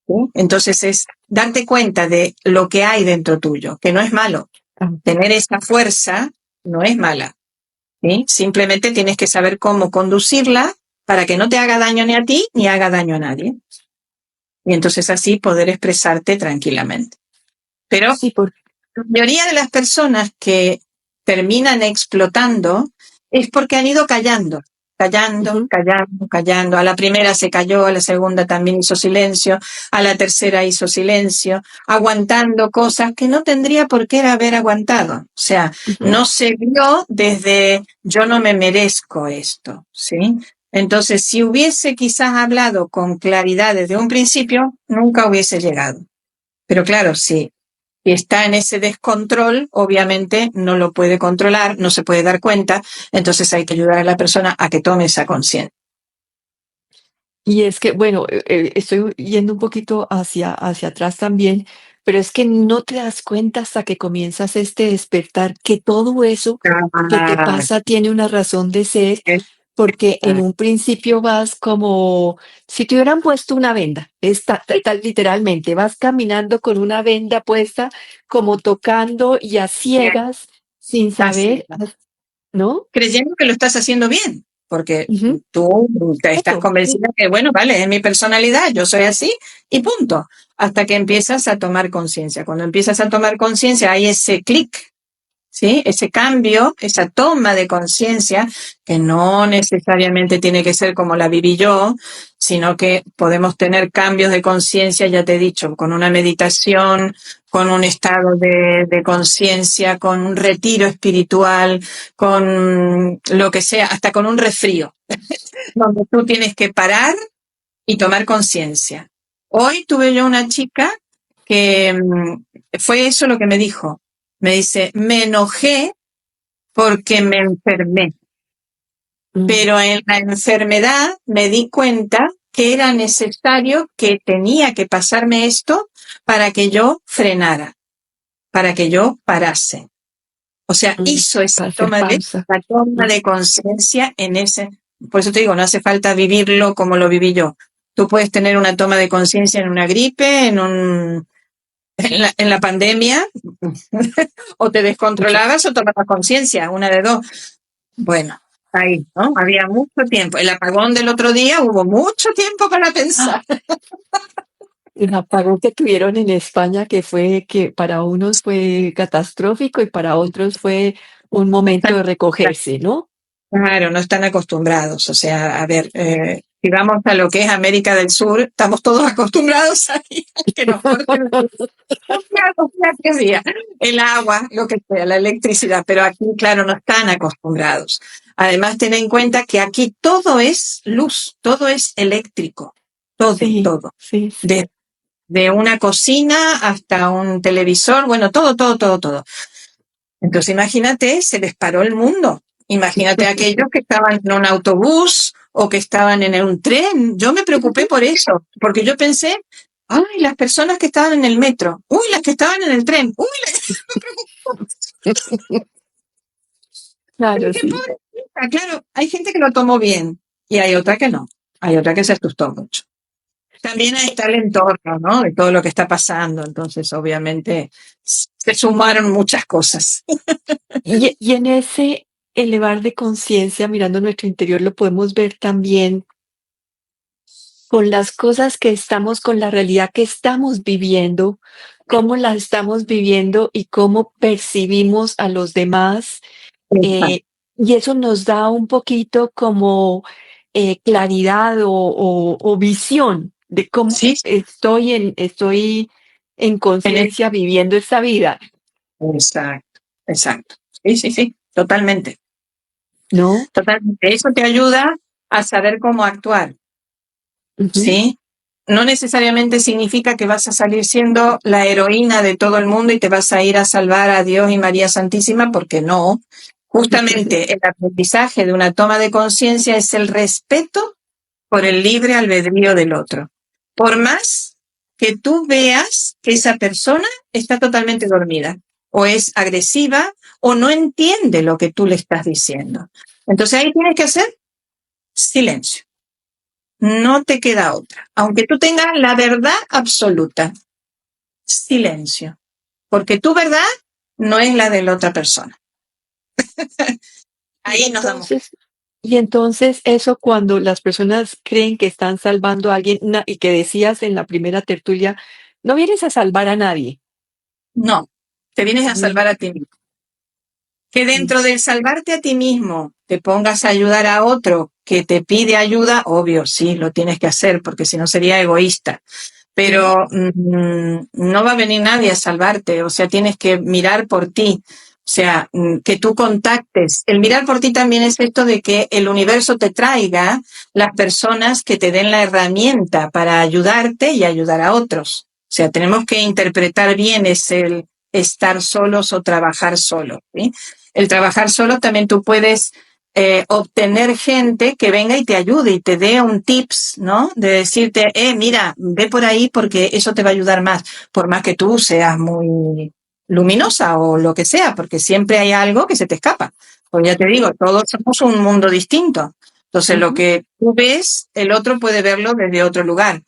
S2: ¿sí? Entonces es darte cuenta de lo que hay dentro tuyo, que no es malo.
S1: Ah,
S2: Tener esa fuerza no es mala, ¿sí? Simplemente tienes que saber cómo conducirla para que no te haga daño ni a ti ni haga daño a nadie. Y entonces así poder expresarte tranquilamente. Pero
S1: sí, por
S2: la mayoría de las personas que terminan explotando es porque han ido callando. callando,
S1: ujú.
S2: callando, callando. A la primera se calló, a la segunda también hizo silencio, a la tercera hizo silencio, aguantando cosas que no tendría por qué haber aguantado. O sea,
S1: Ujú.
S2: no se vio desde yo no me merezco esto, ¿sí? Entonces, si hubiese quizás hablado con claridad desde un principio, nunca hubiese llegado. Pero claro, sí, si está en ese descontrol, obviamente no lo puede controlar, no se puede dar cuenta, entonces hay que ayudar a la persona a que tome esa conciencia.
S1: Y es que, bueno, estoy yendo un poquito hacia atrás también, pero es que no te das cuenta hasta que comienzas este despertar que todo eso que te
S2: Ah,
S1: pasa tiene una razón de ser, porque en un principio vas como si te hubieran puesto una venda, literalmente, vas caminando con una venda puesta, como tocando y a ciegas, sin
S2: así,
S1: saber, ¿no?
S2: creyendo que lo estás haciendo bien, porque
S1: Ujú,
S2: tú te estás
S1: exacto, sí.
S2: convencida que, bueno, vale, es mi personalidad, yo soy así y punto, hasta que empiezas a tomar conciencia. Cuando empiezas a tomar conciencia hay ese clic, ¿sí? Ese cambio, esa toma de conciencia, que no necesariamente tiene que ser como la viví yo, sino que podemos tener cambios de conciencia, ya te he dicho, con una meditación, con un estado de conciencia, con un retiro espiritual, con lo que sea, hasta con un resfrío, donde tú tienes que parar y tomar conciencia. Hoy tuve yo una chica que fue eso lo que me dijo. Me dice, me enojé porque me enfermé,
S1: Mm,
S2: pero en la enfermedad me di cuenta que era necesario, que tenía que pasarme esto para que yo frenara, para que yo parase. O sea,
S1: mm,
S2: hizo esa
S1: para hacer
S2: toma, ¿ves?
S1: pausa.
S2: La toma
S1: Mm.
S2: de conciencia en ese. Por eso te digo, no hace falta vivirlo como lo viví yo. Tú puedes tener una toma de conciencia en una gripe, en la pandemia, o te
S1: Mucho.
S2: descontrolabas o tomabas conciencia, una de dos. Bueno, ahí, ¿no? Había mucho tiempo. El apagón del otro día hubo mucho tiempo para pensar.
S1: ¡Ah! El apagón que tuvieron en España, que para unos fue catastrófico y para otros fue un momento de recogerse, ¿no?
S2: Claro, no están acostumbrados. O sea, a ver, si vamos a lo que es América del Sur, estamos todos acostumbrados a que nos corten que sea, el agua, lo que sea, la electricidad, pero aquí, claro, no están acostumbrados. Además, ten en cuenta que aquí todo es luz, todo es eléctrico, todo,
S1: Sí,
S2: todo.
S1: sí, sí.
S2: De una cocina hasta un televisor, bueno, todo, todo, todo, todo. Entonces imagínate, se les paró el mundo. Imagínate aquellos que estaban en un autobús o que estaban en un tren. Yo me preocupé por eso, porque yo pensé, ay, las personas que estaban en el metro, uy, las que estaban en el tren, uy,
S1: Claro,
S2: qué
S1: sí.
S2: pobrecita. Claro, hay gente que lo tomó bien y hay otra que no. Hay otra que se asustó mucho. También está el entorno, ¿no? De todo lo que está pasando. Entonces, obviamente, se sumaron muchas cosas.
S1: Y en ese elevar de conciencia, mirando nuestro interior, lo podemos ver también con las cosas que estamos, con la realidad que estamos viviendo, cómo la estamos viviendo y cómo percibimos a los demás. Eh, y eso nos da un poquito como claridad o visión de cómo
S2: Sí,
S1: estoy en
S2: en
S1: conciencia viviendo esta vida,
S2: exacto, exacto. Sí, sí, sí, totalmente,
S1: ¿no?
S2: totalmente. Eso te ayuda a saber cómo actuar,
S1: Ujú,
S2: ¿sí? No necesariamente significa que vas a salir siendo la heroína de todo el mundo y te vas a ir a salvar a Dios y María Santísima, porque no. Justamente el aprendizaje de una toma de conciencia es el respeto por el libre albedrío del otro. Por más que tú veas que esa persona está totalmente dormida o es agresiva o no entiende lo que tú le estás diciendo. Entonces ahí tienes que hacer silencio. No te queda otra. Aunque tú tengas la verdad absoluta, silencio. Porque tu verdad no es la de la otra persona.
S1: Y
S2: Ahí nos damos cuenta.
S1: entonces, y entonces eso cuando las personas creen que están salvando a alguien y que decías en la primera tertulia, no vienes a salvar a nadie.
S2: No, te vienes a
S1: Mm,
S2: salvar a ti mismo. Que
S1: mm,
S2: dentro del salvarte a ti mismo te pongas a ayudar a otro que te pide ayuda, obvio, sí, lo tienes que hacer, porque si no sería egoísta. Pero no va a venir nadie a salvarte, o sea, tienes que mirar por ti. O sea, que tú contactes. El mirar por ti también es esto de que el universo te traiga las personas que te den la herramienta para ayudarte y ayudar a otros. O sea, tenemos que interpretar bien el estar solos o trabajar solos, ¿sí? El trabajar solo también tú puedes obtener gente que venga y te ayude y te dé un tips, ¿no? De decirte, mira, ve por ahí porque eso te va a ayudar más, por más que tú seas muy luminosa o lo que sea, porque siempre hay algo que se te escapa. Pues ya te digo, todos somos un mundo distinto. Entonces, lo que tú ves, el otro puede verlo desde otro lugar.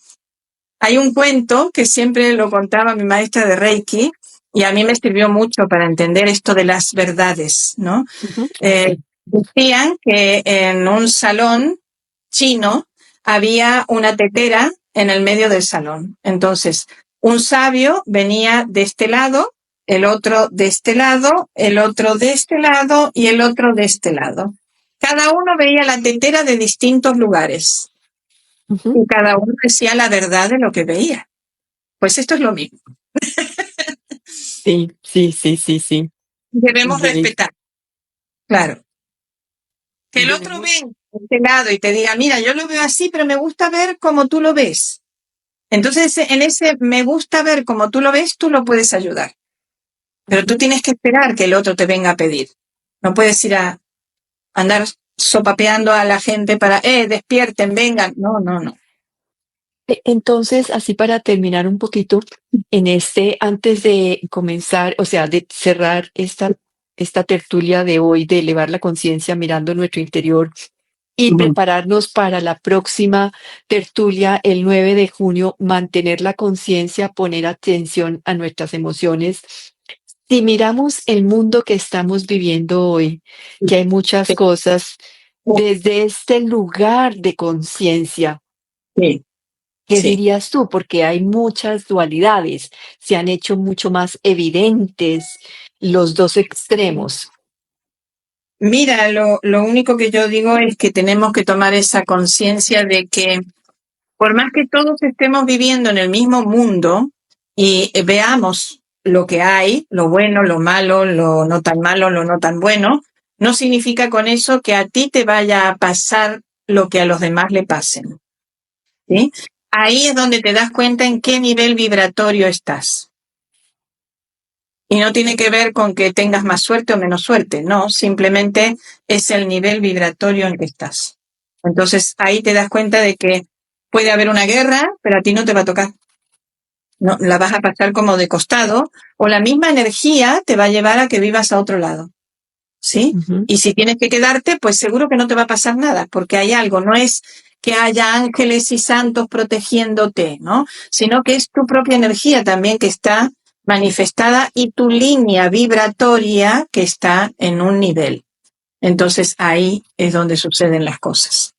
S2: Hay un cuento que siempre lo contaba mi maestra de Reiki y a mí me sirvió mucho para entender esto de las verdades, ¿no? Decían que en un salón chino había una tetera en el medio del salón. Entonces, un sabio venía de este lado, el otro de este lado, el otro de este lado y el otro de este lado. Cada uno veía la tetera de distintos lugares y cada uno decía la verdad de lo que veía. Pues esto es lo mismo.
S1: Sí, sí, sí, sí, sí.
S2: Debemos
S1: De-
S2: respetar, claro. Que el otro
S1: debemos-
S2: venga de este lado y te diga, mira, yo lo veo así, pero me gusta ver como tú lo ves. Entonces, en ese me gusta ver como tú lo ves, tú lo puedes ayudar. Pero tú tienes que esperar que el otro te venga a pedir. No puedes ir a andar sopapeando a la gente para, despierten, vengan. No, no, no.
S1: Entonces, así para terminar un poquito, antes de comenzar, o sea, de cerrar esta tertulia de hoy, de elevar la conciencia mirando nuestro interior y prepararnos para la próxima tertulia el 9 de junio, mantener la conciencia, poner atención a nuestras emociones. Si miramos el mundo que estamos viviendo hoy, que hay muchas cosas desde este lugar de conciencia,
S2: Sí,
S1: ¿qué
S2: sí.
S1: dirías tú? Porque hay muchas dualidades, se han hecho mucho más evidentes los dos extremos.
S2: Mira, lo único que yo digo es que tenemos que tomar esa conciencia de que por más que todos estemos viviendo en el mismo mundo y veamos lo que hay, lo bueno, lo malo, lo no tan malo, lo no tan bueno, no significa con eso que a ti te vaya a pasar lo que a los demás le pasen, ¿sí? Ahí es donde te das cuenta en qué nivel vibratorio estás. Y no tiene que ver con que tengas más suerte o menos suerte, no, simplemente es el nivel vibratorio en que estás. Entonces ahí te das cuenta de que puede haber una guerra, pero a ti no te va a tocar. No, la vas a pasar como de costado, o la misma energía te va a llevar a que vivas a otro lado, ¿sí?
S1: Ujú.
S2: Y si tienes que quedarte, pues seguro que no te va a pasar nada, porque hay algo, no es que haya ángeles y santos protegiéndote, ¿no? Sino que es tu propia energía también que está manifestada y tu línea vibratoria que está en un nivel. Entonces ahí es donde suceden las cosas.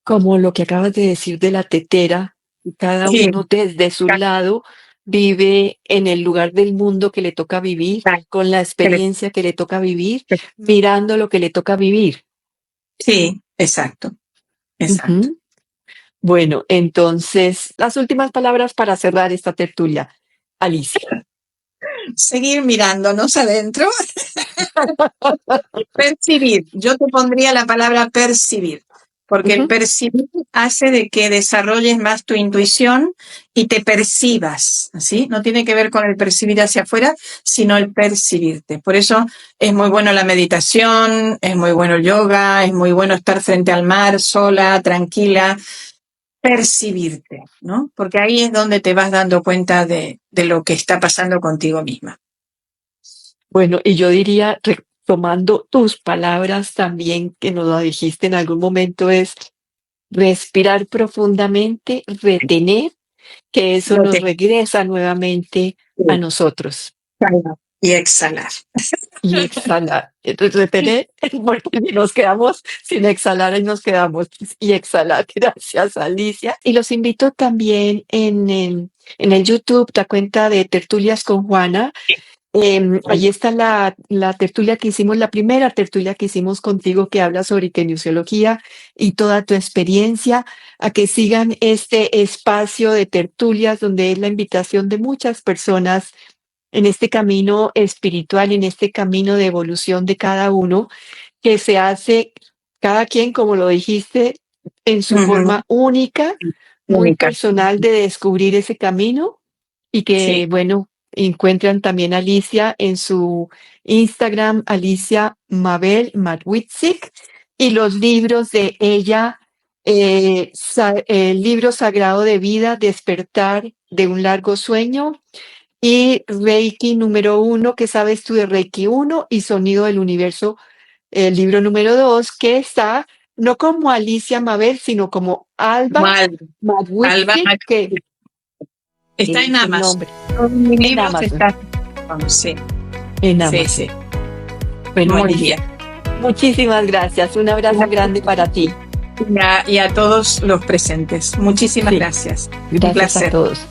S1: Como lo que acabas de decir de la tetera, y cada
S2: Sí,
S1: uno desde su lado vive en el lugar del mundo que le toca vivir, con la experiencia que le toca vivir, mirando lo que le toca vivir.
S2: sí, exacto, exacto.
S1: Ujú. Bueno, entonces, las últimas palabras para cerrar esta tertulia. Alicia.
S2: Seguir mirándonos adentro. Percibir, yo te pondría la palabra percibir, porque el
S1: Ujú.
S2: percibir hace de que desarrolles más tu intuición y te percibas, ¿sí? No tiene que ver con el percibir hacia afuera, sino el percibirte. Por eso es muy bueno la meditación, es muy bueno el yoga, es muy bueno estar frente al mar, sola, tranquila, percibirte, ¿no? Porque ahí es donde te vas dando cuenta de lo que está pasando contigo misma.
S1: Bueno, y yo diría, retomando tus palabras también, que nos lo dijiste en algún momento, es respirar profundamente, retener, que eso
S2: Lo
S1: nos
S2: que
S1: regresa nuevamente a nosotros.
S2: y exhalar.
S1: Y exhalar. Entonces, retener, porque si nos quedamos sin exhalar, ahí nos quedamos. Y exhalar. Gracias, Alicia. Y los invito también en el YouTube, la cuenta de Tertulias con Juana. Allí está la tertulia que hicimos, la primera tertulia que hicimos contigo, que habla sobre kinesiología y toda tu experiencia, a que sigan este espacio de tertulias donde es la invitación de muchas personas en este camino espiritual, en este camino de evolución de cada uno, que se hace cada quien, como lo dijiste, en su
S2: Ujú.
S1: forma única, muy
S2: Única.
S1: personal de descubrir ese camino y que,
S2: Sí,
S1: bueno, encuentran también a Alicia en su Instagram, Alicia Mabel Matwitzik, y los libros de ella, el libro sagrado de vida, Despertar de un largo sueño, y Reiki número 1, ¿qué sabes tú de Reiki 1? Y Sonido del Universo, el libro número 2, que está no como Alicia Mabel, sino como Alba
S2: igual. Alba
S1: Matwitzik, que
S2: está en
S1: es el
S2: Amazon.
S1: nombre,
S2: Todos mis
S1: en
S2: libros
S1: Amazon,
S2: están. Sí,
S1: en
S2: sí,
S1: Amazon.
S2: sí.
S1: Bueno,
S2: Muy
S1: Alicia,
S2: bien.
S1: muchísimas gracias. Un abrazo grande para ti.
S2: Y a todos los presentes. Muchísimas
S1: Sí,
S2: gracias. Un
S1: gracias a
S2: placer.
S1: todos.